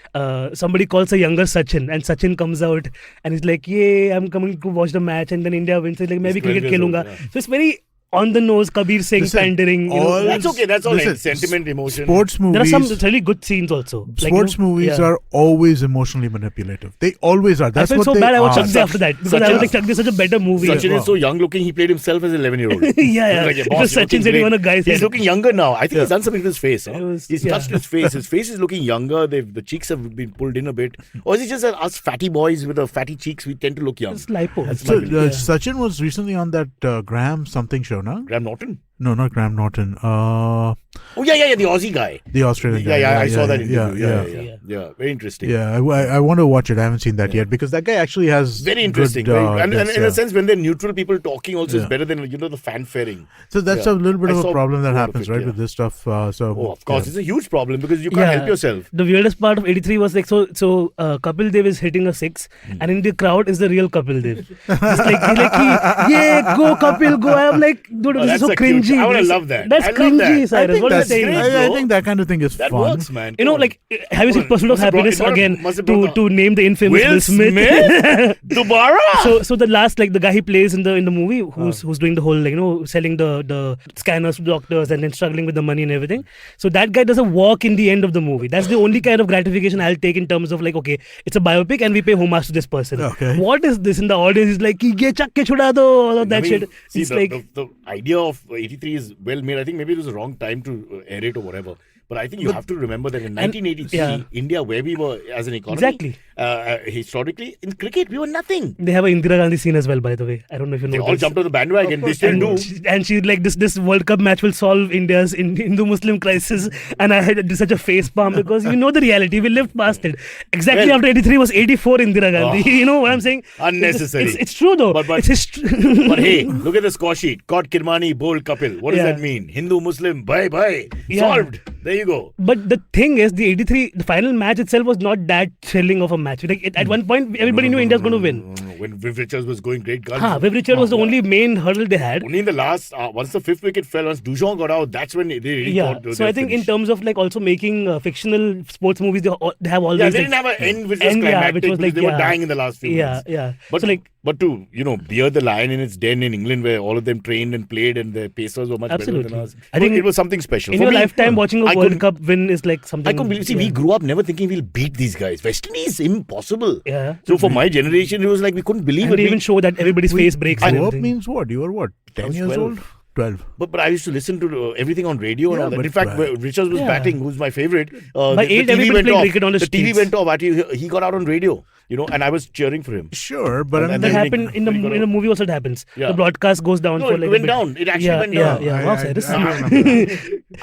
Somebody calls a younger Sachin, and Sachin comes out and he's like, "Yeah, I'm coming to watch the match," and then India wins. He's like, "Maybe cricket khelunga." So it's very on the nose, Kabir Singh pandering. That's okay. That's all right. Sentiment, emotion. Sports movies. There are some really good scenes also. Sports movies are always emotionally manipulative. They always are. That's I felt what so bad. I watched are. Chak De after that because I was like, Chak De is such a better movie. Sachin is so young looking. He played himself as an 11-year-old. yeah. Because Sachin said he on a guy's head. He's looking younger now. I think he's done something to his face. Huh? He's yeah. touched his face. His face is looking younger. The cheeks have been pulled in a bit. Or is it just that us fatty boys with the fatty cheeks, we tend to look young? It's lipo. So, Sachin was recently on that Graham something show, no? Graham Norton? No, not Graham Norton. Oh, yeah, the Aussie guy. The Australian guy. Yeah, I saw that interview. Yeah, very interesting. Yeah, I want to watch it. I haven't seen that yet because that guy actually has very interesting. Good, and in a sense, when they're neutral people talking also is better than, the fanfaring. So that's a little bit of a problem that happens, right, with this stuff. Of course, it's a huge problem because you can't help yourself. The weirdest part of 83 was like, Kapil Dev is hitting a 6 and in the crowd is the real Kapil Dev. He's yeah, go Kapil, go. I'm like, dude, this is so cringy. I would love that. That's cringy, Cyrus. What are you saying? I think that kind of thing is fun. That works, man. Have you seen Pursuit of Happiness again to name the infamous Will Smith? Dubara? So the last, the guy he plays in the movie who's doing the whole, selling the scanners to doctors and then struggling with the money and everything. So that guy does a walk in the end of the movie. That's the only kind of gratification I'll take in terms of okay, it's a biopic and we pay homage to this person. Okay. What is this in the audience? Is like, ye chak ke chuda do, all of that shit. See, the idea of 83 is well made. I think maybe it was the wrong time to air it or whatever. But I think you have to remember that in 1983, India, where we were as an economy, historically, in cricket, we were nothing. They have an Indira Gandhi scene as well, by the way. I don't know if you know. They all jumped on the bandwagon. They still do. And she's like, this World Cup match will solve India's Hindu-Muslim crisis. And I had such a face palm because you know the reality. We lived past it. Exactly after 83 was 84 Indira Gandhi. You know what I'm saying? Unnecessary. It's true though. But hey, look at the score sheet. Caught Kirmani, bowled Kapil. What does that mean? Hindu-Muslim, bye. Solved. There you go. But the thing is, the final match itself was not that thrilling of a match. At one point, everybody knew India was going to win. When Viv Richards was going great guns. Viv Richards was the only main hurdle they had. Only in the last, once the 5th wicket fell, once Dujon got out, that's when they really thought. So I think in terms of also making fictional sports movies, they have always. Yeah, they didn't have an end which was climactic because they were dying in the last few minutes. Yeah. But to bear the lion in its den in England, where all of them trained and played, and the pacers were much better than us. I think it was something special. In your lifetime, watching a World Cup win is like something. I couldn't believe. See, we grew up never thinking we'll beat these guys. West Indies, impossible. Yeah. So for my generation, it was like we couldn't believe it. They even show that everybody's face breaks. Grow up means what? You were what? 10 years old? 12. But I used to listen to everything on radio and all that. In fact, Richards was batting, who's my favorite. By 8, everybody playing cricket on the streets. TV went off. He got out on radio. And I was cheering for him. Sure, but that happened in the movie also. It happens. Yeah. The broadcast goes down. It went down. It actually went down. Yeah. Wow, Cyrus.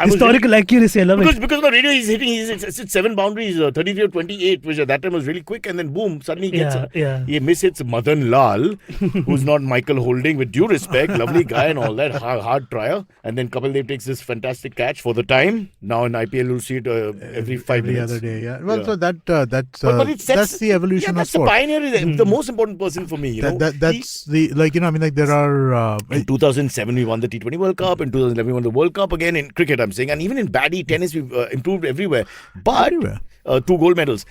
Historical accuracy. I love it. Because on the radio, he's 7 boundaries, 33 or 28, which at that time was really quick, and then boom, suddenly he gets he mishits Madan Lal, who's not Michael Holding, with due respect, lovely guy and all that, hard trier, and then Kapil Dev takes this fantastic catch for the time. Now in IPL, you'll see it every 5 minutes. Other day. Yeah. Well, so that's the evolution. That's the pioneer, the most important person for me. That's there are. In 2007, we won the T20 World Cup. In 2011, we won the World Cup again in cricket. I'm saying, and even in baddie tennis, we've improved everywhere. But 2 gold medals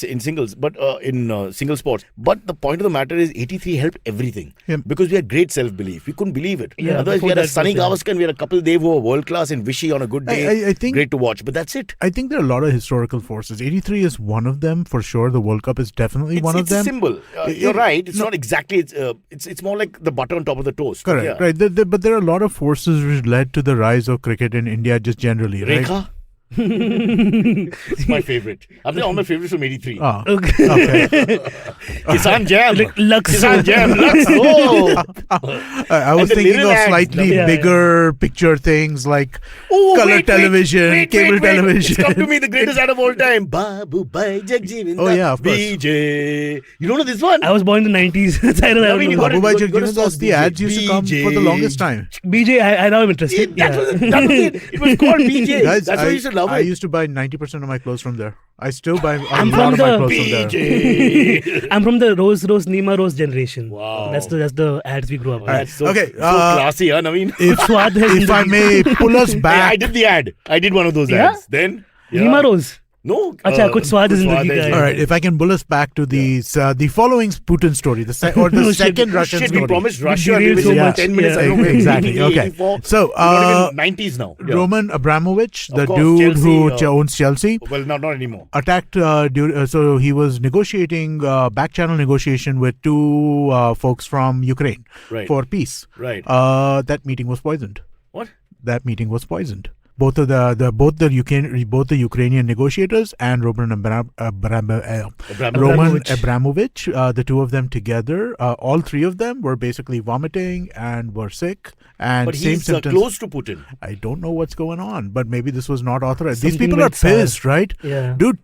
in singles, but in single sports. But the point of the matter is, 83 helped everything because we had great self-belief. We couldn't believe it. Otherwise, we had a Sunny Gavaskar and we had a Kapil Dev who were world class in Vichy on a good day. I think great to watch. But that's it. I think there are a lot of historical forces. 83 is one of them for sure. The World Cup is definitely one of them. It's a symbol. You're right. It's not exactly. It's more like the butter on top of the toast. Correct. Right. But there are a lot of forces which led to the rise of cricket in India just generally. Right? Rekha? It's my favorite. I think all my favorites from 83. Oh, Okay. okay. Kisan Jam. Lux. Kisan Jam. Lux. Oh. I was And the thinking little of ads. slightly Yeah, bigger picture things like Oh, color television, cable television. It's come to me, the greatest ad of all time. Babu Bhai Jagjeevan. Oh, yeah, of course. BJ. You don't know this one? I was born in the 90s. I don't Navin, you know. got it. Babu Bhai You gotta Jagjeevan stop Das, the BJ. ads used to come for the longest time. BJ, I now am interested. That was it. It was called BJ. Guys, That's why I used to love I it. used to buy 90% of my clothes from there. I still buy a I'm lot from of my the clothes from there. BJ. I'm from the Rose Nima Rose generation. Wow. That's the ads we grew up with. That's so, Okay, so classy, huh, Naveen? Swad hai If I zindagi. may pull us Hey, I back. did the ad. I did one of those Yeah? ads. Then? Yeah. Nima Rose. No. Acha, kuch swad hai kuch zindagi swad hai ka. All right, if I can pull us back to the following Putin story, the No, shit. second Russian Shit, story. we promised We Russia. derailed We so were much. 10 minutes Yeah. ago. Exactly, okay. 84. So, Not even 90s now. Yeah. Roman Abramovich, the Of course, dude who Chelsea, owns Chelsea, Well, not anymore. attacked. So he was negotiating back channel negotiation with two folks from Ukraine Right. for peace. Right. That meeting was poisoned. What? That meeting was poisoned. Both of the Ukrainian negotiators and Roman Abramovich, the two of them together, all three of them were basically vomiting and were sick. And But same he's symptoms. close to Putin. I don't know what's going on, but maybe this was not authorized. These Something people are went sour. pissed, right? Yeah. Dude,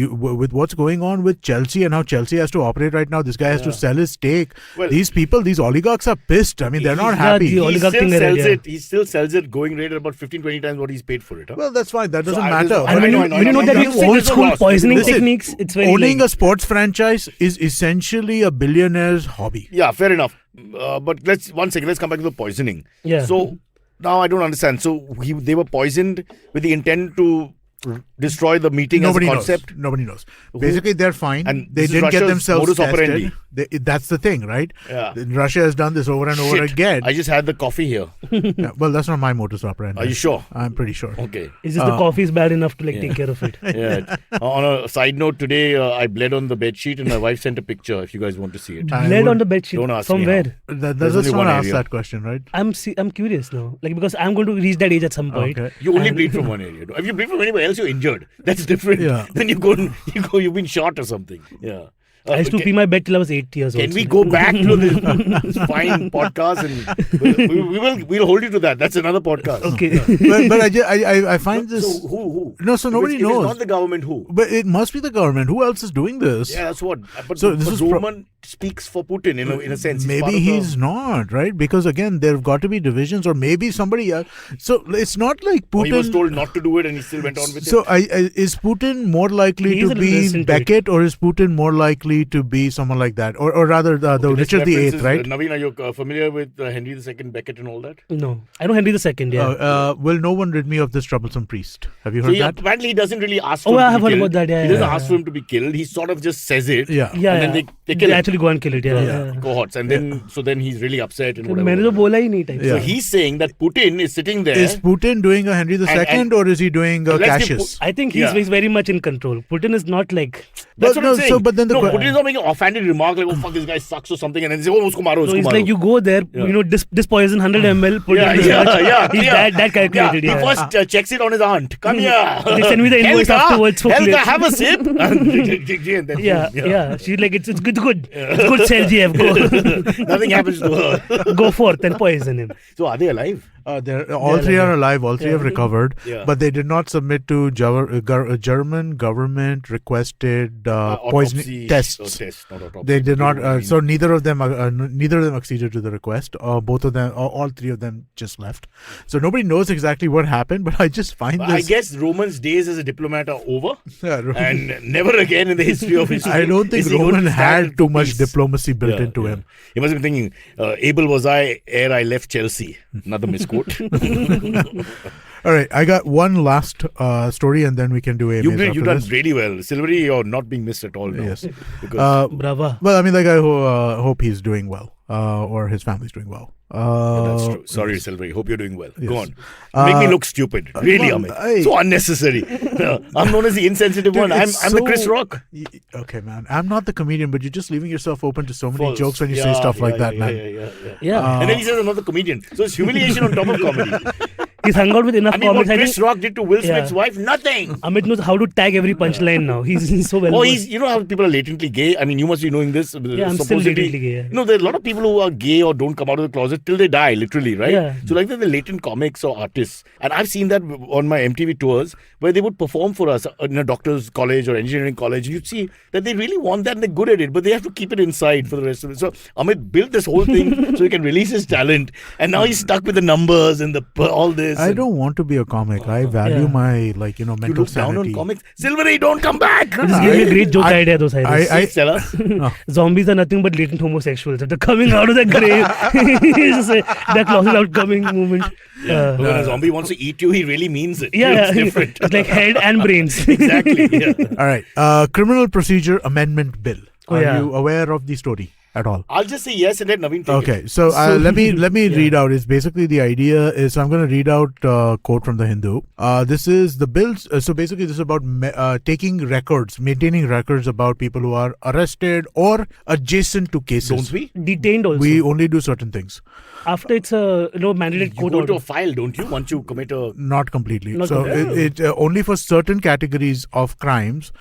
with what's going on with Chelsea and how Chelsea has to operate right now, this guy has to sell his stake. Well, these people, these oligarchs are pissed. I mean, they're not Yeah, happy. the He oligarch still thing I read, sells yeah. it. He still sells it going rate at about 15, 20 times what he's paid for it. Huh? Well, that's fine. That doesn't I- matter. I And when know, you, I know, when you I know know. that I'm with not saying old there's no school loss. poisoning Listen, techniques, it's very Owning like, a sports franchise is essentially a billionaire's hobby. Yeah, fair enough. But let's come back to the poisoning. Yeah. So now I don't understand. So they were poisoned with the intent to destroy the meeting Nobody as a knows. concept. Nobody knows. Basically, they're fine. And they this is didn't get Russia's themselves modus tested. operandi. That's the thing, right? Yeah. Russia has done this over and over Shit. again. I just had the coffee here. Yeah, well, that's not my modus operandi. Are you sure? I'm pretty sure. Okay. it's just the coffee is bad enough to like take care of it. Yeah. On a side note, today I bled on the bed sheet and my wife sent a picture if you guys want to see it. I Bled would- on the bed sheet. Don't ask From me where? That's only not one ask area. that question, right? I'm curious now. Like because I'm going to reach that age at some point. Okay. You only bleed from one area. If you bleed from anywhere else, you're injured. That's different. Yeah. Then you've been shot or something. Yeah. I used to pee my bed till I was 8 years old. Can we go back to this fine podcast and we'll hold you to that. That's another podcast. Okay. But I find this. So who? No, so nobody If it's knows. not the government, who? But it must be the government. Who else is doing this? Yeah, that's what. But, So this but is Roman speaks for Putin in a sense. He's part Maybe of the- he's not, right? Because again, there have got to be divisions, or maybe somebody else. So it's not like Or he was Putin. told not to do it and he still went on with So it. is Putin more likely He's to a little be resistant to it. Beckett, or is Putin more likely to be someone like that, or rather the Okay, this Richard VIII, reference is, right? Naveen, are you familiar with Henry II Beckett and all that? No, I know Henry II. Yeah. Will no one rid me of this troublesome priest? Have you heard So that? apparently he doesn't really ask for Oh, him I to have be heard killed. about that, yeah, He doesn't yeah, ask for him to be killed. He sort of just says it. Yeah. yeah. and then yeah. they kill him. actually go and kill it. Yeah. yeah. Cohorts. And then he's really upset and So whatever. मैंने तो बोला ही नहीं type. Yeah. So he's saying that Putin is sitting there. Is Putin doing a Henry II, And- or is he doing a Let's give Cassius? I think Yeah. he's very much in control. Putin is not like. That's But what I'm no, saying. so- but then the no, que- Putin is not making an offhanded remark like, oh, fuck, this guy sucks or something. And then say, oh, usko maro, So usko it's maro. like you go there, Yeah. you know, this poison 100 ml. Put Yeah, it in this much. He's yeah. that calculated. Yeah, Yeah. he first checks it on his aunt. Come here. They send me the invoice Helga, afterwards for Helga, clear. have a sip. And then Yeah. She's like, it's good. It's good, Sergey. Go, Nothing happens to her. go forth and poison him. So are they alive? All three are alive. All three have recovered, Yeah. but they did not submit to German government requested poisoning Autopsy tests. or test, not autopsy. They did not. You know what I mean? So neither of them acceded to the request. Both of them, all three of them, just left. So nobody knows exactly what happened. But I just find I this. guess Roman's days as a diplomat are over, Yeah, Roman- and never again in the history of history. I don't think is he going Roman to stand had too for much peace. diplomacy built Yeah, into yeah. him. He must have been thinking, able was I ere I left Chelsea. Another misquote. All right, I got one last story, and then we can do AMAs You've after done this. really well. Silvery, you're not being missed at all now. Yes. Because Brava. Well, I mean, like I hope he's doing well, or his family's doing well. that's true. Sorry, Silvery. Hope you're doing well. Yes. Go on. Make me look stupid. Really, well, Amit. So unnecessary. I'm known as the insensitive Dude, one. I'm it's the Chris so- Rock. Okay, man. I'm not the comedian, but you're just leaving yourself open to so many False. jokes when you say Yeah, stuff like yeah, that, yeah, man. Yeah. Yeah. And then he says another comedian. So it's humiliation on top of comedy. He's hung out with enough I mean, what comics. Chris Rock did to Will Smith's wife? Nothing. Amit knows how to tag every punchline now. He's so well. Oh, you know how people are latently gay? I mean, you must be knowing this. Yeah, I'm still latently gay. Yeah. You know, there are a lot of people who are gay or don't come out of the closet till they die, literally, right? Yeah. So, like, they're the latent comics or artists. And I've seen that on my MTV tours where they would perform for us in a doctor's college or engineering college. You'd see that they really want that and they're good at it, but they have to keep it inside for the rest of it. So, Amit built this whole thing so he can release his talent. And now he's stuck with the numbers and all this. I don't want to be a comic. I value my, mental You look sanity. down on comics. Silvery, don't come back! Just gave me a great joke idea though, Cyrus. Tell us. Zombies are nothing but latent homosexuals. They're coming out of the grave. It's just that closet outcoming movement. But when a zombie wants to eat you, he really means it. Yeah, It's different. It's like head and brains. Exactly. Yeah. All right. Criminal Procedure Amendment Bill. Are yeah. you aware of the story at all? I'll just say yes and let Navin take it. Okay, so let me read out. It's basically the idea is I'm going to read out a quote from the Hindu. This is the bills. So basically, this is about taking records, maintaining records about people who are arrested or adjacent to cases. Don't we? Detained also. We only do certain things. After it's a mandated You court go order. to a file, don't you? Once you commit a... Not completely. Not So completely. it only for certain categories of crimes,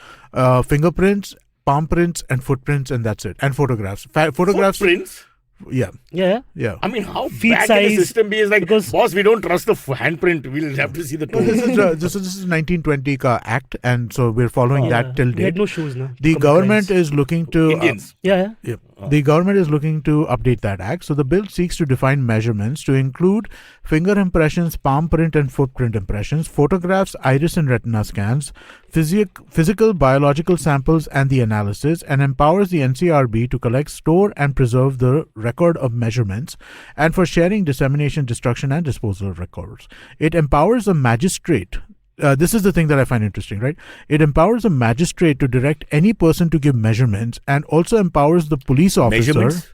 fingerprints, palm prints, and footprints, and that's it. And photographs. Photographs. Footprints? Yeah. Yeah. Yeah. I mean, how Feet bad can the size, system be? It's like, because- boss, we don't trust the handprint. We'll have to see the No, toe. this is 1920 ka act, and so we're following that till We had date. no shoes now. The Compliance. government is looking to Indians. Yeah. Yep. The government is looking to update that act. So the bill seeks to define measurements to include finger impressions, palm print and footprint impressions, photographs, iris and retina scans, physical, biological samples and the analysis, and empowers the NCRB to collect, store and preserve the record of measurements and for sharing, dissemination, destruction and disposal of records. It empowers a magistrate. This is the thing that I find interesting, right? It empowers a magistrate to direct any person to give measurements and also empowers the police officer. Measurements?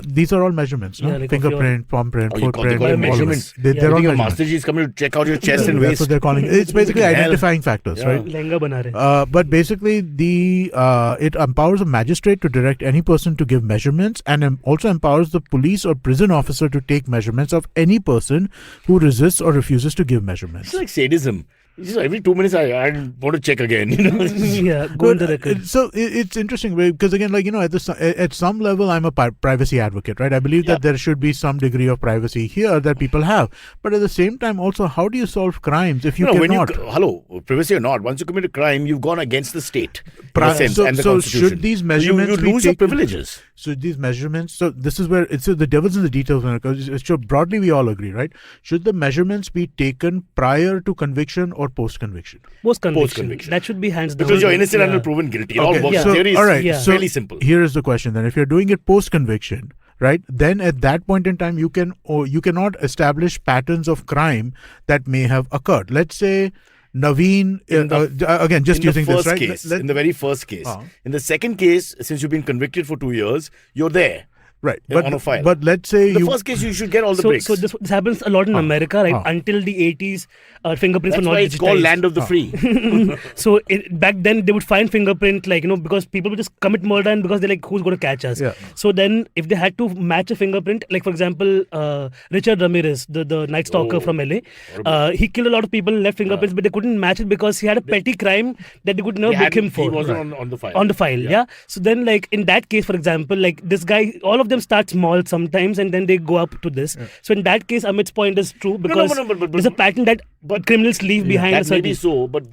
These are all measurements, no? Yeah, like Fingerprint, palm print, Oh, you call footprint, them all of it. measurements? They're You all think a measurements. master G is coming to check out your chest and That's waist? what they're calling it. It's basically Hell. identifying factors, Yeah. right? Lanka bana rahe. But basically, it empowers a magistrate to direct any person to give measurements and also empowers the police or prison officer to take measurements of any person who resists or refuses to give measurements. It's like sadism. It's just every 2 minutes, I want to check again. You know? Yeah, go on the record. So it's interesting because again, at some level, I'm a privacy advocate, right? I believe that there should be some degree of privacy here that people have, but at the same time, also, how do you solve crimes if you cannot? Privacy or not, once you commit a crime, you've gone against the state in a sense, and the so constitution. should these So measurements you lose be your taken? privileges. So these measurements. So this is where it's the devil's in the details. So broadly, we all agree, right? Should the measurements be taken prior to conviction or post-conviction? Post-conviction. That should be hands down. Because you're innocent Yeah. until proven guilty. It Okay, all works. yeah. The theory is all right. Yeah. So fairly simple. here is the question then: if you're doing it post-conviction, right? Then at that point in time, you cannot establish patterns of crime that may have occurred. Let's say Navin, again, just in using the first this, right? case, in the very first case. Uh-huh. In the second case, since you've been convicted for 2 years, you're there. Right, on a file. but let's say The first case, you should get all the breaks. So this happens a lot in America, right? Until the 80s, fingerprints That's were not why it's called digitized. land of the free. So back then they would find fingerprint, because people would just commit murder and because they're like, who's going to catch us? Yeah. So then if they had to match a fingerprint, like for example, Richard Ramirez, the Night Stalker from LA, he killed a lot of people and left fingerprints, but they couldn't match it because he had a petty crime that they could never book him for. He wasn't on the file. On the file, yeah. So then, like in that case, for example, like this guy, all of them start small sometimes, and then they go up to this. So in that case, Amit's point is true because but there's a pattern that criminals leave behind. That a certain may be so, but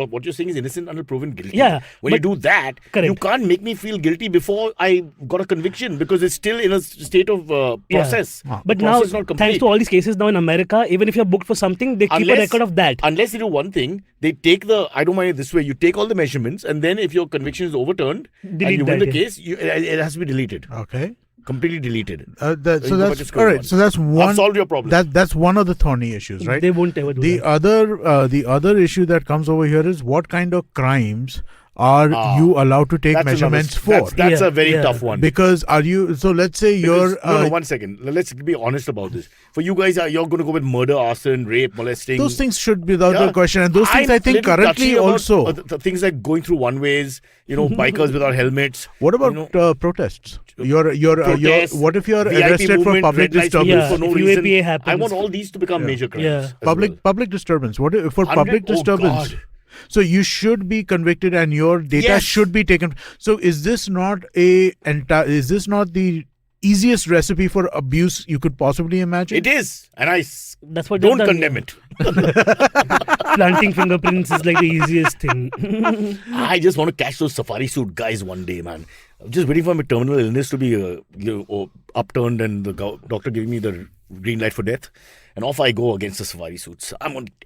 what you're saying is innocent until proven guilty. Yeah, When you do that, correct. you can't make me feel guilty before I got a conviction because it's still in a state of process. But The now, process is not thanks complete. to all these cases now in America, even if you're booked for something, they keep a record of that. Unless they do one thing, they take I don't mind it this way, you take all the measurements and then if your conviction is overturned and Delete you win that, the yeah. case, it has to be deleted. Okay. Completely deleted. So You go back to that's square all right. one. So that's one. I've solved your problem. That's one of the thorny issues, right? They won't ever do The that. other issue that comes over here is what kind of crimes are you allowed to take That's measurements another- for? That's Yeah, a very yeah. tough one. Because are you? So let's say you're. No, 1 second. Let's be honest about this. For you guys, you're going to go with murder, arson, rape, molesting. those things should be the other Yeah. question, and those things I think little currently touchy about, also. the things like going through one ways, bikers without helmets. What about you know, protests? You're protests, what if you're VIP arrested for movement, public red lights disturbance? for no if reason? UAPA happens. I want all these to become major crimes. Yeah. as Public well. public disturbance. What if, for 100? public Oh, disturbance? God. So you should be convicted, and your data Yes. should be taken. So is this not the easiest recipe for abuse you could possibly imagine? It is, and I That's what don't they've done, condemn yeah. it. Planting fingerprints is like the easiest thing. I just want to catch those safari suit guys one day, man. I'm just waiting for my terminal illness to be upturned and the doctor giving me the green light for death. And off I go against the safari suits.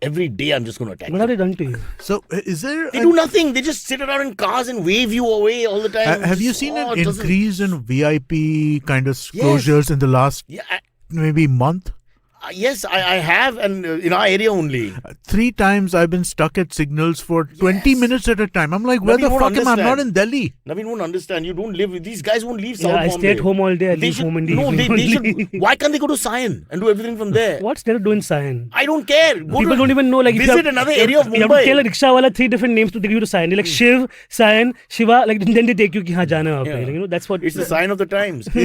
Every day I'm just going to attack What have them. they done to you? So is there? They do nothing. They just sit around in cars and wave you away all the time. Have you Just, seen it an doesn't- increase in VIP kind of Yes. closures in the last Yeah, maybe month? yes, I have, and in our area only. 3 times I've been stuck at signals for 20 Yes. minutes at a time. I'm like, where Navin the won't fuck am I? I'm not understand. in Delhi. Navin won't understand. You don't live. These guys won't leave South Yeah, I Bombay. stay at home all day. I They leave should, home in the no, evening they only. should. Why can't they go to Sion and do everything from there? What's there to do in Sion? I don't care. Go People to, don't even know. Like, if you visit have- another area of You have to tell a Mumbai. rickshaw wala 3 different names to take you to Sion. They're like Shiv, Sion, Shiva. Like then they take you ki haan jana hai Yeah. wahan pe. That's what. It's the sign of the times. Go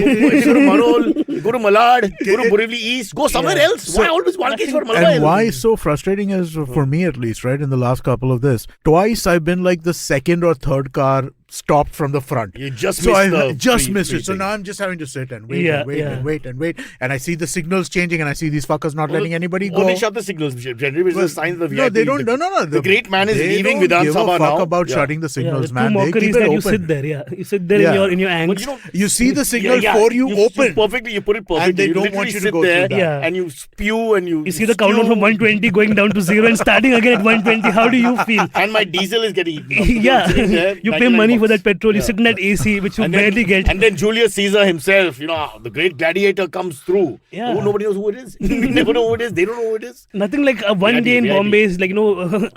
to Marol, go to Malad, go to Borivali East, go somewhere Yeah. else. Why always one case for Malad? And why so frustrating is, for me at least, right, in the last couple of this, twice I've been like the second or third car stopped from the front. You just So missed I the just free- missed free it. So thing. now I'm just having to sit and wait Yeah, and wait yeah. and wait and wait. And I see the signals changing, and I see these fuckers not letting anybody Oh, go. they shut the signals. Generally, it's the signs of the No, VIP. they don't. No. The great man is they leaving don't Vidhan give Sabha a fuck now. about Yeah. shutting the Yeah, signals, the two man. They mockeries keep it that you open. sit there. Yeah, you sit there Yeah. in your But angst. you know, You see the signal yeah, for you open. Perfectly, you put it perfectly. And they you don't literally want you to sit go there through that. Yeah. and you spew and you You see the countdown from 120 going down to 0 and starting again at 120. How do you feel? And my diesel is getting eaten. up. Yeah, Sitting there, you pay 99 money for bucks. that petrol. You Yeah. sit in that AC, which you And then, barely get. and then Julius Caesar himself, the great gladiator comes through. Yeah. Oh, nobody knows who it is. We never know who it is. They don't know who it is. Nothing like a one VIP, day in VIP. Bombay is like,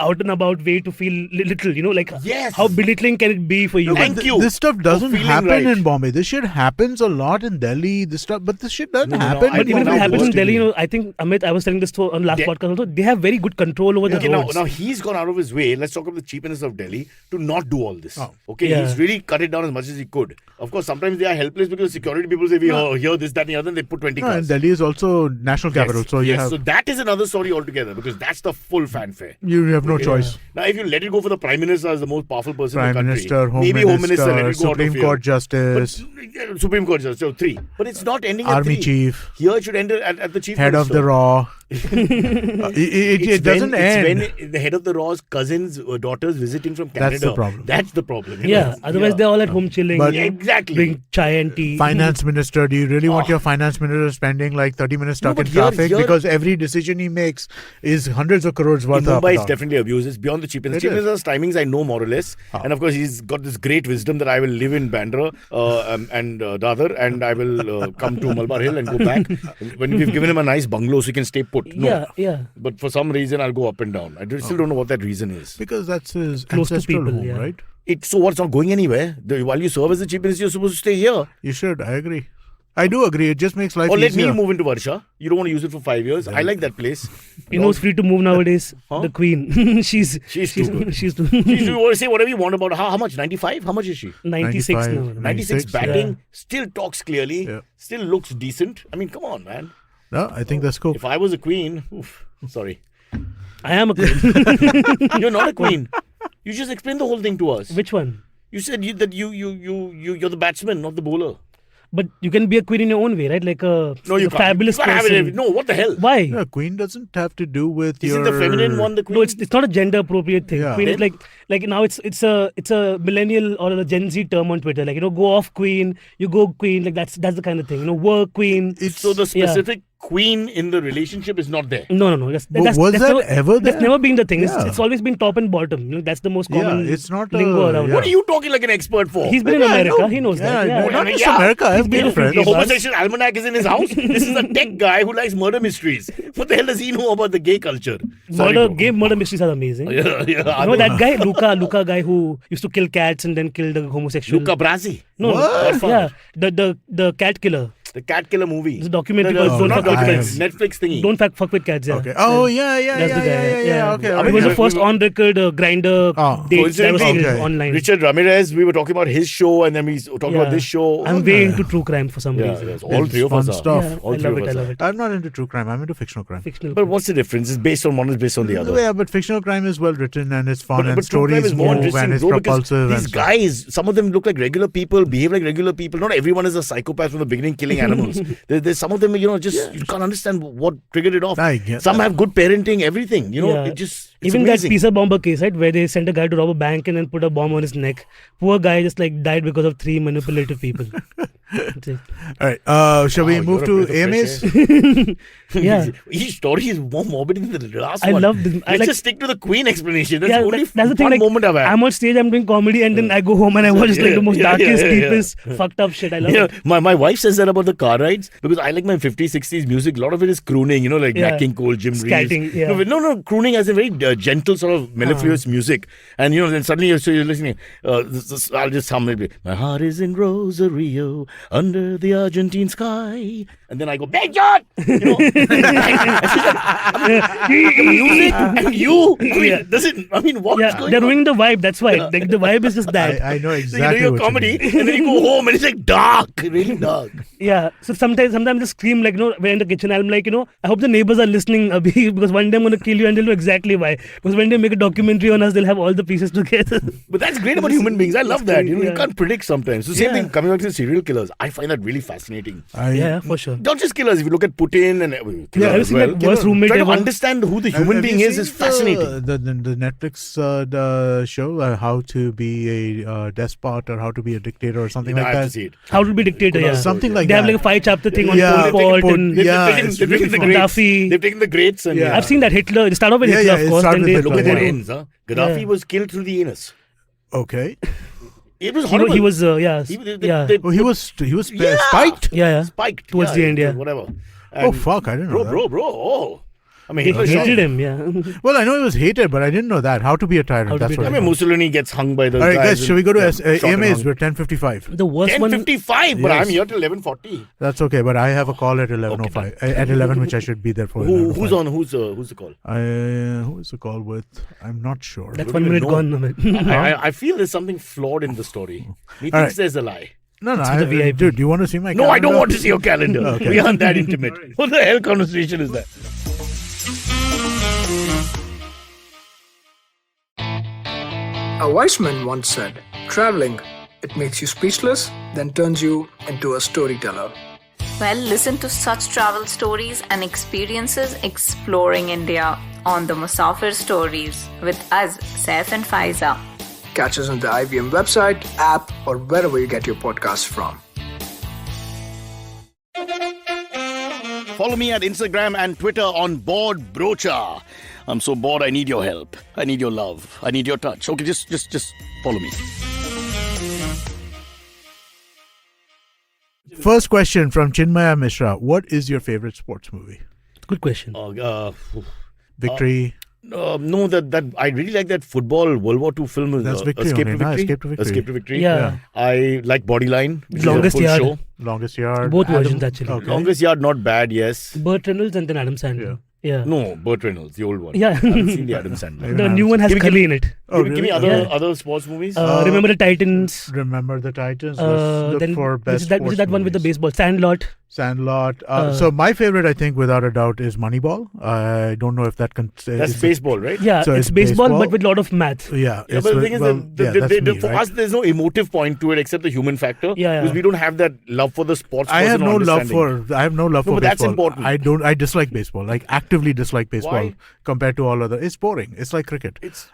out and about way to feel little, like Yes. how belittling can it be for you? No, but Thank you This stuff for doesn't feeling happen right. in Bombay. This shit happens a lot in Delhi. But this shit doesn't No, happen. I But even if now it happens in worst Delhi, in I think, Amit, I was telling this on last They- podcast also, they have very good control over Okay, the now, roads. now he's gone out of his way. Let's talk about the cheapness of Delhi to not do all this. Oh. Okay, Yeah. he's really cut it down as much as he could. Of course, sometimes they are helpless because security people say, here, this, that, and the other, and they put 20 No, cars. and Delhi is also national capital, Yes, so you yes. have So that is another story altogether because that's the full fanfare. you have no choice. Now, if you let it go for the Prime Minister as the most powerful person in Prime the country, Minister, Home maybe Home Minister, let Minister, it go out of Supreme here. Court Justice, But, Supreme Court Justice, so 3. But it's not ending at Army 3. Chief, Here it should end at the Chief Head of Minister. the Raw. It's It doesn't end. It's when the head of the Raw's cousins or daughters visiting from Canada. That's the problem. That's the problem. Yeah, otherwise Yeah. they're all at home chilling. But- Yeah, exactly. Drink chai and tea. Finance Minister, do you really want Oh. your Finance Minister spending like 30 minutes stuck but in here- traffic? here- Because every decision he makes is hundreds of crores worth In of Mumbai, it's definitely abuse. It's beyond the cheapness. It Cheapness timings I know more or less, and of course he's got this great wisdom that I will live in Bandra and Dadar, and I will come to Malabar Hill and go back. When we've given him a nice bungalow, so he can stay put. No. Yeah. But for some reason, I'll go up and down. Still don't know what that reason is. Because that's his Close to ancestral people, home, yeah. right? So what's not going anywhere? While you serve as the chief minister, you're supposed to stay here. You should. I agree. I do agree. It just makes life Or let easier. me move into Varsha. You don't want to use it for 5 years. I like that place. You know who's free to move nowadays? Huh? The Queen. she's too good. She's too You want to say whatever you want about her. How much? 95? How much is she? 96 now. 95. 96 96, batting, yeah. still talks clearly, Yeah. still looks decent. I mean, come on, man. No, I think that's cool. If I was a queen, sorry. I am a queen. You're not a queen. You just explain the whole thing to us. Which one? You said that you're the batsman, not the bowler. But you can be a queen in your own way, right? Like a, No, you a can't. fabulous You can't have person. it. No, what the hell? Why? Yeah, queen doesn't have to do with Isn't your... the feminine one the queen? No, it's not a gender appropriate thing. Yeah. Queen is like now it's a millennial or a Gen Z term on Twitter. Like, go off queen, you go queen. Like that's the kind of thing. Work queen. So the specific queen in the relationship is not there. No. Was that ever there? That's never been the thing. Yeah. It's always been top and bottom. That's the most common it's not lingo around. yeah. What are you talking like an expert for? He's been in America. He knows that. No, not just Yeah. America. I've been been a friends. The homosexual almanac is in his house. This is a tech guy who likes murder mysteries. What the hell does he know about the gay culture? Gay murder mysteries are amazing. Yeah. You know that guy, Luca guy who used to kill cats and then kill the homosexual. Luca Brasi. No, Godfather. the cat killer. The cat killer movie. It's a documentary No, called Don't not Fuck with documents. Cats. Netflix thingy. Don't fuck with cats. Yeah. Okay. Oh yeah. That's the guy. Yeah. Okay. I It was the we- first on-record grinder date that was coincidentally, killed online. Richard Ramirez, we were talking about his show and then we talked about this show. I'm way into true crime for some Yeah, reason. yes, all It's three of fun us are. stuff. Yeah, All I three love of it. I us love are. it. I'm not into true crime. I'm into fictional crime. Fictional. But what's the difference? It's based on one is based on the other. Yeah, but fictional crime is well written and it's fun and But true crime stories is more move interesting, and it's bro, because propulsive. these and stuff. guys, some of them look like regular people, behave like regular people. Not everyone is a psychopath from the beginning, killing animals. There's some of them, you can't understand what triggered it off. I get Some that. have good parenting, everything. Yeah. It's Even amazing. that pizza bomber case, right, where they sent a guy to rob a bank and then put a bomb on his neck. Poor guy just died because of 3 manipulative people. That's it. All right. Shall we Wow, move you're a to breath of AMAs? Yeah. Each story is more morbid than the last I one. love this. Let's just stick to the Queen explanation. That's Yeah, the only that's the thing. fun moment I've had. I'm on stage, I'm doing comedy, and then I go home and I watch the most darkest, yeah. deepest, fucked up shit. I love it. My wife says that about the car rides because I like my 50s, 60s music. A lot of it is crooning, like Yeah. Nat King Cole, Jim Scatting, Reeves. yeah. No, crooning as a very gentle sort of mellifluous music. And then suddenly you're listening. I'll just hum maybe. My heart is in Rosario under the Argentine sky. And then I go, Big John! The music and you. What's Yeah, going they're on? ruining the vibe. That's why. Like, the vibe is just that. I know So exactly you do your what comedy you mean. and then you go home and it's like dark, really dark. Yeah. So sometimes I just scream we're in the kitchen. I'm like, I hope the neighbors are listening, Abhi, because one day I'm gonna kill you and they'll know exactly why. Because when they make a documentary on us, they'll have all the pieces together. But that's great about human beings. I love that. You Yeah. can't predict sometimes. So same Yeah. thing coming back to the serial killers. I find that really fascinating. Yeah, for sure. Not just killers. If you look at Putin and killers have you as seen well, that worst roommate trying to ever? understand who the human Have being you is seen fascinating. The Netflix the show, How to Be a Despot or How to Be a Dictator or something I like have to that. see it. How to be dictator, yeah. Something like They have that. like a 5-chapter thing on Yeah, Pol Pot and Yeah, They've it's taken really the fun. greats. Gaddafi. They've taken the greats and Yeah. I've seen that Hitler. They start off with Yeah, Hitler, yeah, of it course. started Then with they Hitler, look at their yeah. ends. Gaddafi Yeah. was killed through the anus. Okay. It was horrible. he was, yeah. Oh, he was Yeah. spiked. Yeah. spiked Towards the end, yeah. Whatever. Oh And fuck! I didn't know that. bro. Oh. I mean, They Hitler hated shot. him, yeah. Well, I know he was hated, but I didn't know that. How to Be a Tyrant. How to That's Be a what I I mean, know. Mussolini gets hung by the All right, guys. guys, should we go to shot and AMAs? hung. We're 10:55. The worst one. 10:55, but Yes. I'm here till 11:40. That's okay, but I have a call at 11:05. At 11, which I should be there for. Who's 11:05. on? Who's the call? Who is the call with? I'm not sure. That's don't 1 minute even gone, Amit. I feel there's something flawed in the story. He All thinks right. there's a lie. No, the VIP. dude, do you want to see my? No, I don't calendar? want to see your calendar. Okay. We aren't that intimate. What the hell conversation is that? A wise man once said, traveling, it makes you speechless, then turns you into a storyteller. Well, listen to such travel stories and experiences exploring India on the Musafir Stories with us, Saif and Faiza. Catch us on the IVM website, app, or wherever you get your podcasts from. Follow me at Instagram and Twitter on Bored Brocha. I'm so bored. I need your help. I need your love. I need your touch. Okay, just follow me. First question from Chinmaya Mishra. What is your favorite sports movie? Good question. Victory. No, that I really like that football World War II film. That's Victory Escape only, to no? Victory. Escape to Victory. Escape to Victory. Yeah. I like Bodyline. Which Longest is a full Yard. show. Longest Yard. Both Adam- versions, actually. Okay. Longest Yard, not bad. Yes. Burt Reynolds and then Adam Sandler. Yeah. No, Burt Reynolds, the old one. Yeah. I haven't seen the Adam Sandler. The new one has Give me- Kali in it. Oh, Give me really? other sports movies. Remember the Titans. Remember the Titans. Let's look Then for which best is that sports one with the movies. baseball? Sandlot. Sandlot. So my favorite, I think, without a doubt, is Moneyball. I don't know if that That's baseball, right? Yeah, So it's it's baseball, baseball? but with a lot of math. Yeah. Yeah, it's but the with- thing is, well, that yeah, that's me, for right? us, there's no emotive point to it except the human factor. Yeah. Because we don't have that love for the sports. I have person no or love understanding. for. I have no love No, for but that's baseball. important. I dislike baseball. Like actively dislike baseball Why? compared to all other. It's boring. It's like cricket. It's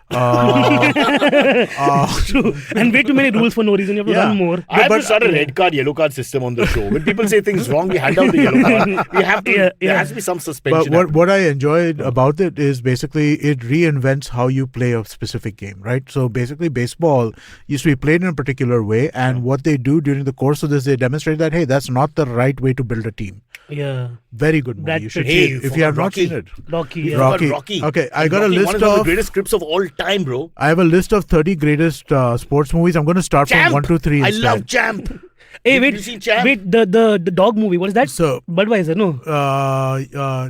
True. And way too many rules for no reason. You have to run more. I have to start a red card, yellow card system on the show. When people say things wrong, we hand out the yellow card. We have to. There has to be some suspension. But what I enjoyed about it is basically it reinvents how you play a specific game, right? So basically, baseball used to be played in a particular way, and what they do during the course of this, they demonstrate that hey, that's not the right way to build a team. Yeah. Very good movie. Brad You should Pitt. see Hey, it if you have not Rocky. seen it. Rocky. Yeah. Rocky. Okay, I got a Rocky, list one of the of. greatest scripts of all time, bro. I have a list of 30 greatest sports movies. I'm going to start Champ. from 1 to 3 I instead. love Champ. Hey, Have wait. you seen Champ? Wait, the dog movie. What is that? So, Budweiser, no.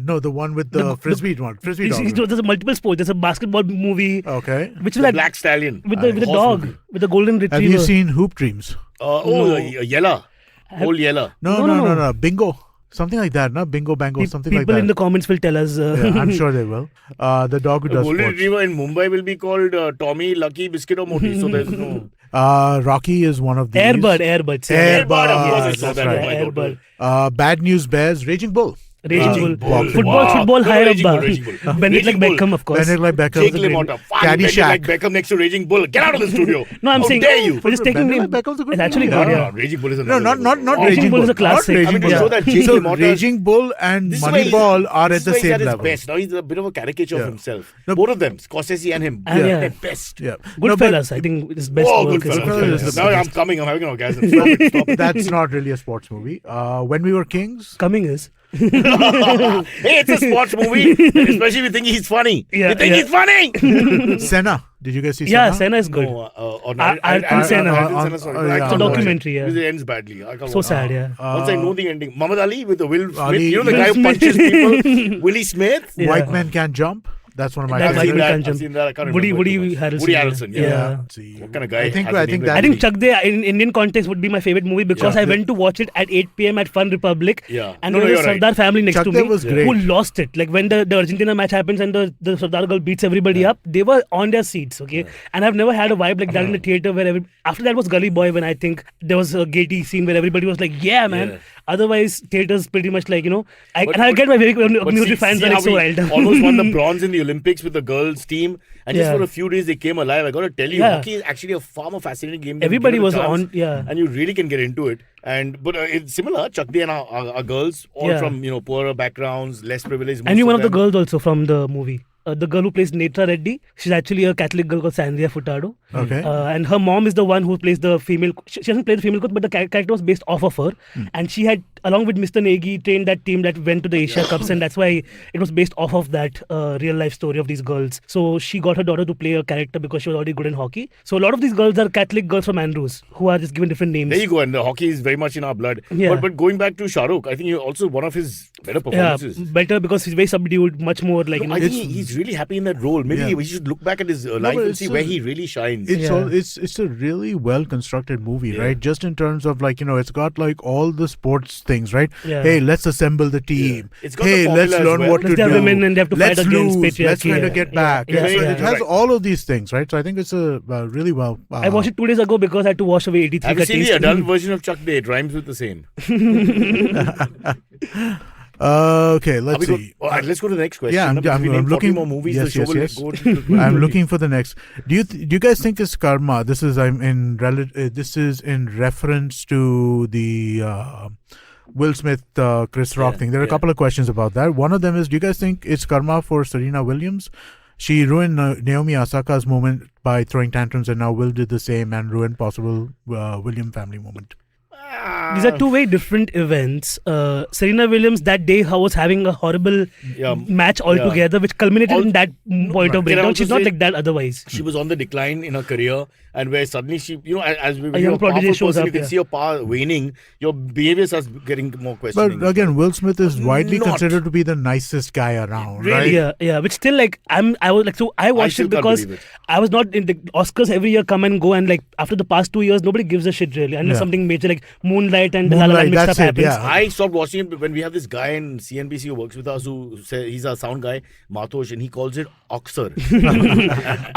no, the one with the frisbee one. Frisbee dog. There's a multiple sports. There's a basketball movie. Okay. Which is The that? Black Stallion. With the Horse dog. movie. With the golden retriever. Have you seen Hoop Dreams? Yella. Whole Yella. No. Bingo. Something like that, no? Bingo, bango, something like that. People in the comments will tell us. Yeah, I'm sure they will. The dog who The does golden sports. retriever in Mumbai will be called Tommy, Lucky, Biscuit or Moti. So there's no... Rocky is one of these. Airbud. Airbud, of course, I saw That's that right. with my daughter. Airbud. Bad News Bears, Raging Bull. Raging Bull. Bull. Football Wow. higher Raging up. Bull, Raging Bull. Benedict like Raging Bull. Beckham, of course. Benedict like Beckham. Jake LaMotta. Fuck, Caddyshack. like Beckham next to Raging Bull. Get out of the studio. No, I'm How saying. dare you? We're just taking Benedict name. Beckham's a good It's actually movie. good, No, yeah. no, Raging Bull is No, another not level. Raging Bull Bull. is a classic. Not I mean, Raging to show Bull. that Jake So LaMotta- Raging Bull and This is why Moneyball are at this the is why he's same at his level. best. Now he's a bit of a caricature of Yeah. himself. No, Both of them, Scorsese and him, And at yeah. their best. Yeah. No, but Goodfellas, I think his best Oh, work good is Goodfellas fellas. is the Now best. I'm coming. I'm having an orgasm. Stop it. Stop it. That's not really a sports movie. When We Were Kings. Coming is. Hey, it's a sports movie. And especially if you think he's funny. Yeah, you think yeah. he's funny? Senna. Did you guys see Yeah, Senna? Senna is good. No, Ayrton Senna. Ayrton Senna, sorry. yeah, I it's a can't watch documentary, it. yeah. Because it ends badly. I can't So watch sad, it. yeah. Once I know the ending. Muhammad Ali with the Will Smith. Ali- You know the Will guy who Smith. punches people? Willie Smith? Yeah. White Men Can't Jump. That's one of my That I've White seen favorites. Man that. Can't I've Jump. seen that. I can't Woody remember. it too much. Harrelson. Woody Harrelson, yeah. Yeah. Let's see. What kind of guy? I think has a name that- I like think Chak De in Indian context would be my favorite movie because Yeah. I went to watch it at 8 p.m. at Fun Republic. Yeah. And No, there no, was a you're Sardar family next Chak to De me was who great. lost it. Like when the Argentina match happens and the Sardar girl beats everybody up, they were on their seats, okay? And I've never had a vibe like that in the theater where after that was Gully Boy when I think there was a Gatey scene where everybody was like, yeah, man. Yeah. Otherwise, theaters pretty much like, But- and I get my very But community see fans are how like so we wild. almost won the bronze in the Olympics with the girls team, and just Yeah. for a few days they came alive. I got to tell you, Yeah. hockey is actually a far more fascinating game. Than Everybody given a was chance, on, yeah. and you really can get into it. But it's similar. Chak De and our girls, all Yeah. from poorer backgrounds, less privileged. I knew one of the them. girls also from the movie. The girl who plays Netra Reddy, she's actually a Catholic girl called Sandhya Furtado. Okay. And her mom is the one who plays the female. She doesn't play the female coach, but the character was based off of her. And she had, along with Mr. Negi, trained that team that went to the Asia Cups, and that's why it was based off of that real life story of these girls. So she got her daughter to play a character because she was already good in hockey. So a lot of these girls are Catholic girls from Andrews who are just given different names. There you go, and the hockey is very much in our blood. Yeah. But going back to Shah Rukh, I think he also one of his better Yeah, performances. better because he's very subdued, much more like I think he's really happy in that role. Maybe Yeah. we should look back at his life but and it's see a- where he really shines. It's Yeah. it's a really well constructed movie, Yeah. right? Just in terms of it's got like all the sports things, right? Yeah. Hey, let's assemble the team. It's got the Hey, formula let's as learn well. what to They have do. women and they have to let's fight against lose. Let's patriarchy. try to Yeah. get back. Yeah, So yeah, it yeah. has Right. all of these things, right? So I think it's a really well. I watched it 2 days ago because I had to wash away 83 Have you seen the taste. adult version of Chak De? It rhymes with the same. Okay, let's Are we go- see. all right, let's go to the next question. Yeah, Because we I'm named 40 looking more movies. Yes, the show yes, will yes. go to I'm looking for the next. Do you guys think it's karma? This is this is in reference to the Will Smith Chris Rock thing. There are a couple of questions about that. One of them is, do you guys think it's karma for Serena Williams? She ruined Naomi Osaka's moment by throwing tantrums, and now Will did the same and ruined possible William family moment. These are two very different events. Serena Williams that day was having a horrible Yeah. match altogether, which culminated in that point of Can I breakdown. also She's not say- like that otherwise. She was on the decline in her career, and where suddenly she, as we A young prodigy shows person, up, you can yeah. see your power waning. Your behavior starts getting more questioning. But again, Will Smith is widely Not. considered to be the nicest guy around, Really? right? Yeah. Which still I watched still it can't because believe it. I was not in the Oscars every year come and go, and like after the past 2 years nobody gives a shit really unless Yeah. something major like Moonlight and the La La Moonlight, Land mixed up that's it, happens. yeah. I stopped watching it when we have this guy in CNBC who works with us who says he's our sound guy, Mathosh, and he calls it Oxer.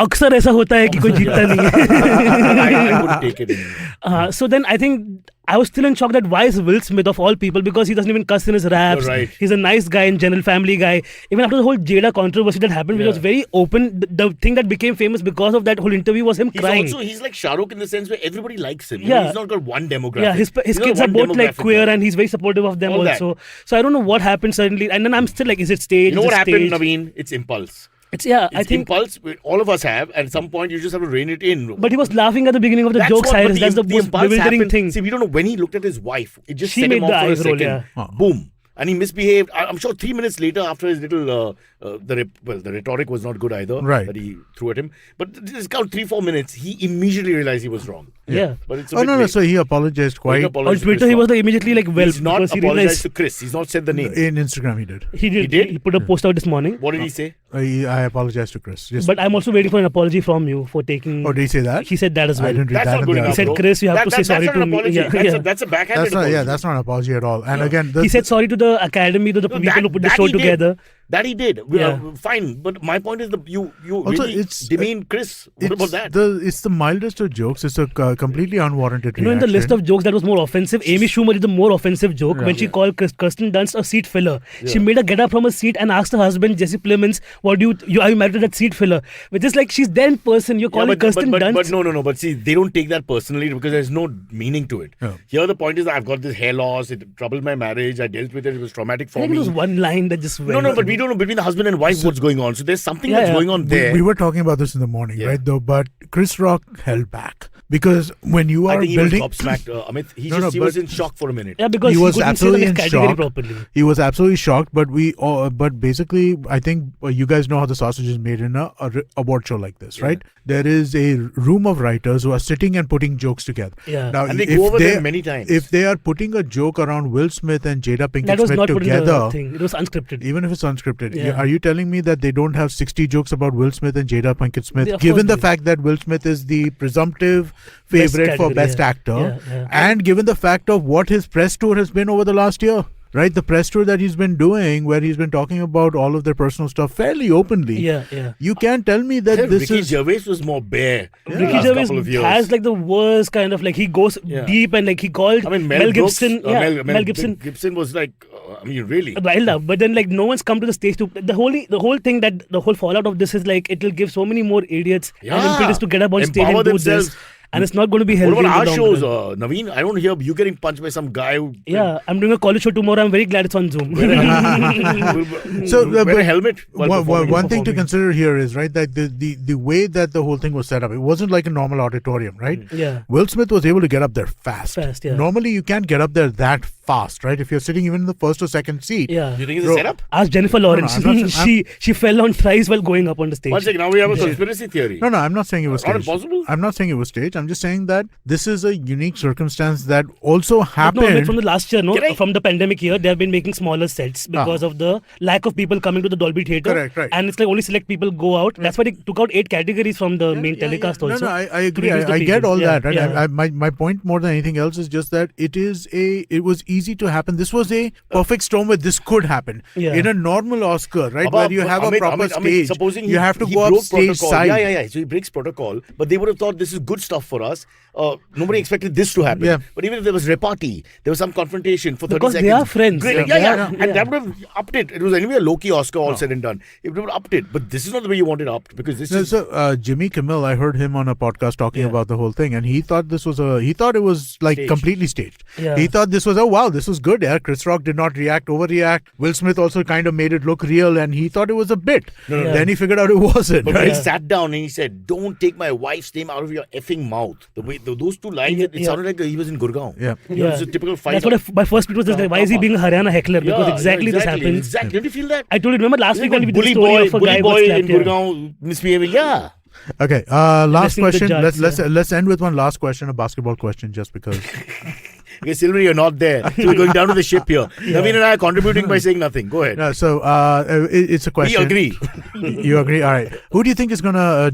अक्सर ऐसा होता है कि कोई जीतता नहीं है. I wouldn't take it anymore. So then I think I was still in shock that why is Will Smith of all people, because he doesn't even cuss in his raps. Right. He's a nice guy in general, family guy. Even after the whole Jada controversy that happened, which was very open, the thing that became famous because of that whole interview was him crying. He's like Shah Rukh in the sense where everybody likes him. Yeah. He's not got one demographic. Yeah, his kids are both like queer and he's very supportive of them All also. So I don't know what happened suddenly. And then I'm still like, is it staged? You know what happened, staged? Naveen? It's impulse. I think impulse. All of us have. At some point, you just have to rein it in. But he was laughing at the beginning of the joke, Cyrus. That's the most bewildering thing. See, we don't know when he looked at his wife. It just She set him made off the for a eyes roll, second. yeah. Boom. And he misbehaved. I'm sure 3 minutes later, after his little, the rhetoric was not good either. Right. That he threw at him. But this count 3-4 minutes, he immediately realized he was wrong. Yeah. But it's no. So he apologized quite. On Twitter, he was like immediately like, well, He's not because he apologized realized to Chris. He's not said the name. In Instagram, he did. he did. did? He put a post out this morning. What did he say? I apologize to Chris. But I'm also waiting for an apology from you for taking. Oh, did he say that? He said that as well. I didn't read That's that. not good in the enough. He said, bro. Chris, you have to say That's sorry not to an me. apology. Yeah. That's a backhanded That's not. apology. Yeah, that's not an apology at all. And again, He said sorry to the academy, to the people who put the show he did. together. That he did. Yeah. Fine. But my point is, you Also, really it's- demean Chris. What about that? It's the mildest of jokes. It's a completely unwarranted You know, in the list of jokes that was more offensive, Amy Schumer did the more offensive joke when she called Kirsten Dunst a seat filler. She made her get up from a seat and asked her husband, Jesse Plemons, are you married to that seat filler? Which is like, she's there in person. You're calling Kirsten Dunst. But no. But see, they don't take that personally because there's no meaning to it. Yeah. Here, the point is that I've got this hair loss. It troubled my marriage. I dealt with it. It was traumatic for I think me. it was one line that just went. No, but we don't know between the husband and wife what's going on. So there's something that's going on there. We were talking about this in the morning, right? Though, but Chris Rock held back because when you are I think building, he was gobsmacked. Amit, he was in shock for a minute. Yeah, because he was couldn't say the absolutely in next category shock. properly. He was absolutely shocked. But basically, I think you guys know how the sausage is made in a award show like this, right? There is a room of writers who are sitting and putting jokes together. Yeah. Now, And they go over them many times. If they are putting a joke around Will Smith and Jada Pinkett That was Smith not put in the together, thing. It was unscripted. even if it's unscripted, Yeah. are you telling me that they don't have 60 jokes about Will Smith and Jada Pinkett Smith, Of given course the fact that Will Smith is the presumptive favorite for category, Best yeah. Actor, Yeah. and given the fact of what his press tour has been over the last year? Right, the press tour that he's been doing, where he's been talking about all of their personal stuff fairly openly. Yeah. You can't tell me that this Ricky is. Gervais was more bare. in the Ricky last Gervais couple of years. has like the worst kind of like, he goes deep and like he called I mean, Mel Brooks, Gibson. Mel Gibson. Gibson was like, really. Wild up, but then like no one's come to the stage to the whole thing that the whole fallout of this is like it will give so many more idiots and impetus to get up on stage Empower and do themselves. this, and it's not going to be healthy. What about our in the long shows, run. Naveen? I don't hear you getting punched by some guy who. Yeah, I'm doing a college show tomorrow. I'm very glad it's on Zoom. So, wear but a helmet. while performing. one thing to consider here is right that the way that the whole thing was set up, it wasn't like a normal auditorium, right? Yeah. Will Smith was able to get up there fast. Yeah. Normally, you can't get up there that fast, right? If you're sitting even in the first or second seat. Yeah. Do you think it's Bro, a setup? Ask Jennifer Lawrence. I'm not saying- she fell on thrice while going up on the stage. One second, now we have a conspiracy theory. No, I'm not saying it was Not staged. impossible? I'm not saying it was staged. I'm just saying that this is a unique circumstance that also But happened. no, like from the last year, Can I- from the pandemic year, they have been making smaller sets because of the lack of people coming to the Dolby Theatre. Correct, right. And it's like only select people go out. That's why they took out 8 categories from the main telecast No, also. I to agree. reduce the I get people. all Yeah, that, right? yeah. My point more than anything else is just that it was easy to happen. This was a perfect storm where this could happen. Yeah. In a normal Oscar, right, About- where you have a Amit, proper Amit, stage, supposing you have to he go up broke stage protocol. side. Yeah. So he breaks protocol, but they would have thought this is good stuff for us. Nobody expected this to happen. Yeah. But even if there was repartee, there was some confrontation for 30 Because seconds. they are friends. Great. Yeah. Yeah. Yeah. And that would have upped it. It was anyway a low-key Oscar, all said and done. It would have upped it. But this is not the way you want it upped because this is. So Jimmy Kimmel, I heard him on a podcast talking about the whole thing, and he thought it was like Staged. completely staged. Yeah. He thought this was this was good. Yeah, Chris Rock did not overreact. Will Smith also kind of made it look real, and he thought it was a bit. No. Then he figured out it wasn't. But when Right? he sat down and he said, "Don't take my wife's name out of your effing mouth." The way those two lines, it sounded like he was in Gurgaon. Yeah. It was a typical fight. That's what my first tweet was. Like, why is he being a Haryana heckler? Because exactly this happens. Exactly. Did you feel that? I told you. Remember last week when we did the bully story of a guy boy who in slapped him. Gurgaon misbehaving. Yeah. Okay. Last Listening to the question. judge, Let's end with one last question, a basketball question, just because. Okay, Silvery, you're not there. So we're going down to the ship here. Naveen and I are contributing by saying nothing. Go ahead. No, so it's a We question. agree. You agree? All right. Who do you think is gonna?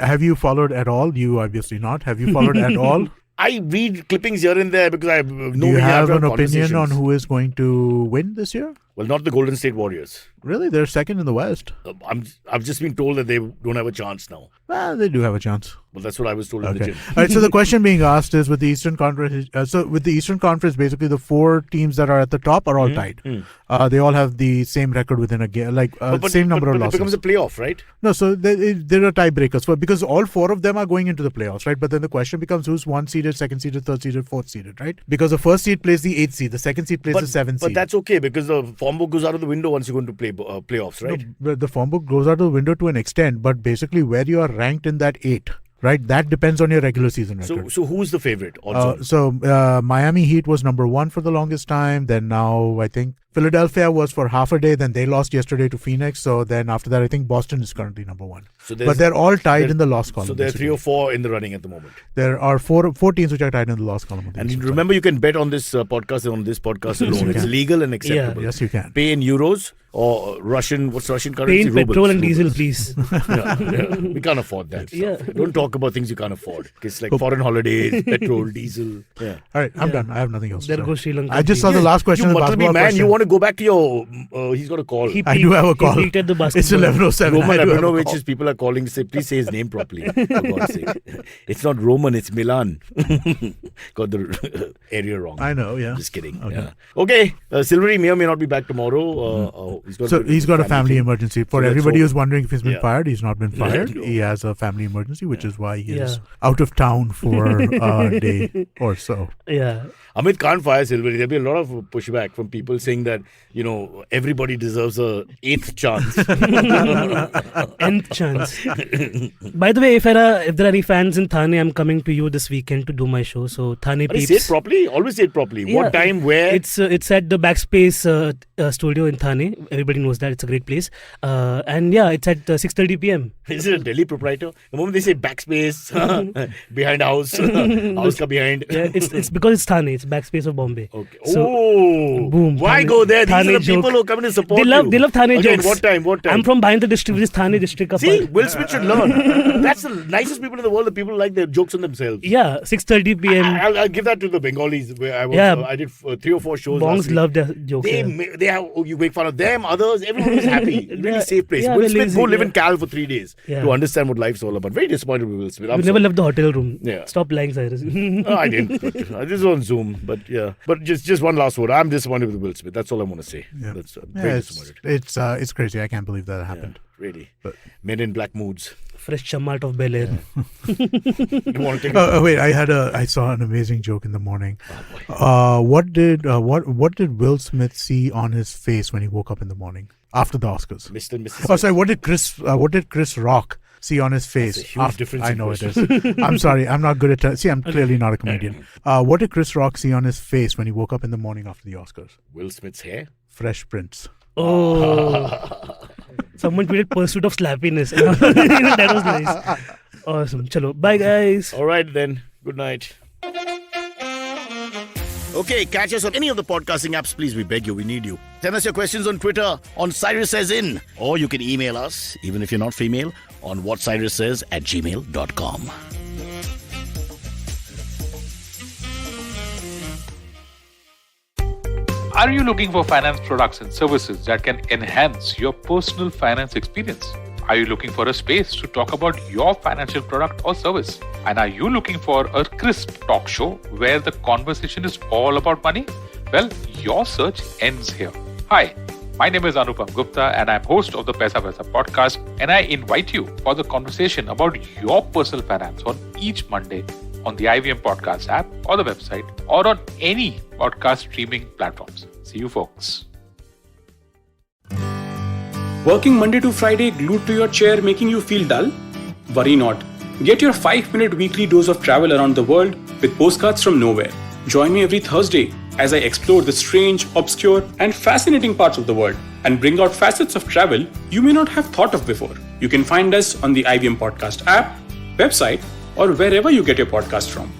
Have you followed at all? You obviously not. Have you followed at all? I read clippings here and there because I Do you have an opinion on who is going to win this year? Well, not the Golden State Warriors. Really? They're second in the West. I've just been told that they don't have a chance now. Well, they do have a chance. Well, that's what I was told in the gym. All right, so the question being asked is with the Eastern Conference, basically the 4 teams that are at the top are all tied. They all have the same record within a game, same number of losses. It becomes a playoff, right? No, so there are tiebreakers because all 4 of them are going into the playoffs, right? But then the question becomes who's 1 seeded, 2nd seeded, 3rd seeded, 4th seeded, right? Because the 1st seed plays the 8th seed, the 2nd seed plays the 7th seed. But that's okay because the form book goes out of the window once you go into playoffs, right? No, the form book goes out of the window to an extent, but basically where you are ranked in that 8. Right, that depends on your regular season record. So who's the favorite? Miami Heat was number 1 for the longest time. Then now I think Philadelphia was for half a day. Then they lost yesterday to Phoenix. So then after that, I think Boston is currently number 1. But they're all tied in the loss column. So there are 3 or 4 in the running at the moment. There are four teams which are tied in the loss column. And remember, you can bet on this podcast and on this podcast alone. It's legal and acceptable. Yes, you can. Pay in euros or Russian. What's Russian currency? Pay in petrol and diesel, please. We can't afford that. Don't talk about things you can't afford. It's like foreign holidays, petrol, diesel. Yeah. All right, I'm done. I have nothing else. There goes Sri Lanka. I just saw the last question. You must be man. You want to go back to your. He's got a call. I do have a call. He the It's 11:07. Roman Abramovich. People are calling. Say, please say his name properly. For God's sake. It's not Roman. It's Milan. Got the area wrong. I know. Yeah. Just kidding. Okay. Silvery may or may not be back tomorrow. He's got a family emergency. For everybody who's wondering if he's been fired, he's not been fired. No. He has a family emergency, which is why he is out of town for a day or so. Yeah. Amit can't fire Silvery. There'll be a lot of pushback from people saying that, everybody deserves a 8th chance. Nth chance. By the way, if there are any fans in Thane, I'm coming to you this weekend to do my show. So Thane peeps. Say it properly. Always say it properly. Yeah. What time? Where? It's at the Backspace studio in Thane. Everybody knows that. It's a great place. It's at 6:30 p.m. Is it a Delhi proprietor? The moment they say Backspace, behind house, house ka behind. Yeah, it's because it's Thane. It's Backspace of Bombay. Okay. So, boom. Why Thane, go there? These Thane are the joke. people who come in and support They love Thane Again, jokes. What time? I'm from Bhayandar district, which is Thane district. See, Will Smith should learn. That's the nicest people in the world. The people who like their jokes on themselves. Yeah, 6:30 p.m. I'll give that to the Bengalis. Where I did 3 or 4 shows. Bongs love their jokes. They have. You make fun of them, others. Everyone is happy. Really safe place. Will Smith go live in Cal for 3 days to understand what life's all about. Very disappointed with Will Smith. You never left the hotel room. Yeah. Stop lying, Cyrus. No, I didn't. This is on Zoom, but yeah. But just one last word. I'm disappointed with Will Smith. That's all I want to say. Yeah. That's very disappointed. It's crazy. I can't believe that happened. Really. But Men in Black moods. Fresh chamat of Bel Air. You want to take wait, I saw an amazing joke in the morning. What did Will Smith see on his face when he woke up in the morning after the Oscars? Mr. and Mrs. Oh, sorry. What did Chris Rock see on his face? That's a huge difference. I know it is. I'm sorry. I'm not good at see. I'm clearly not a comedian. What did Chris Rock see on his face when he woke up in the morning after the Oscars? Will Smith's hair. Fresh Prince. Oh. Someone tweeted pursuit of slappiness. That was nice. Awesome. Chalo. Bye, guys. All right, then. Good night. Okay, catch us on any of the podcasting apps, please. We beg you. We need you. Send us your questions on Twitter on Cyrus Says In. Or you can email us, even if you're not female, on whatcyrussays@gmail.com. Are you looking for finance products and services that can enhance your personal finance experience? Are you looking for a space to talk about your financial product or service? And are you looking for a crisp talk show where the conversation is all about money? Well, your search ends here. Hi, my name is Anupam Gupta and I'm host of the Paisa Vaisa podcast, and I invite you for the conversation about your personal finance on each Monday on the IVM Podcast app or the website or on any podcast streaming platforms. See you folks. Working Monday to Friday glued to your chair making you feel dull? Worry not. Get your 5-minute weekly dose of travel around the world with postcards from nowhere. Join me every Thursday as I explore the strange, obscure and fascinating parts of the world and bring out facets of travel you may not have thought of before. You can find us on the IVM Podcast app, website, or wherever you get your podcast from.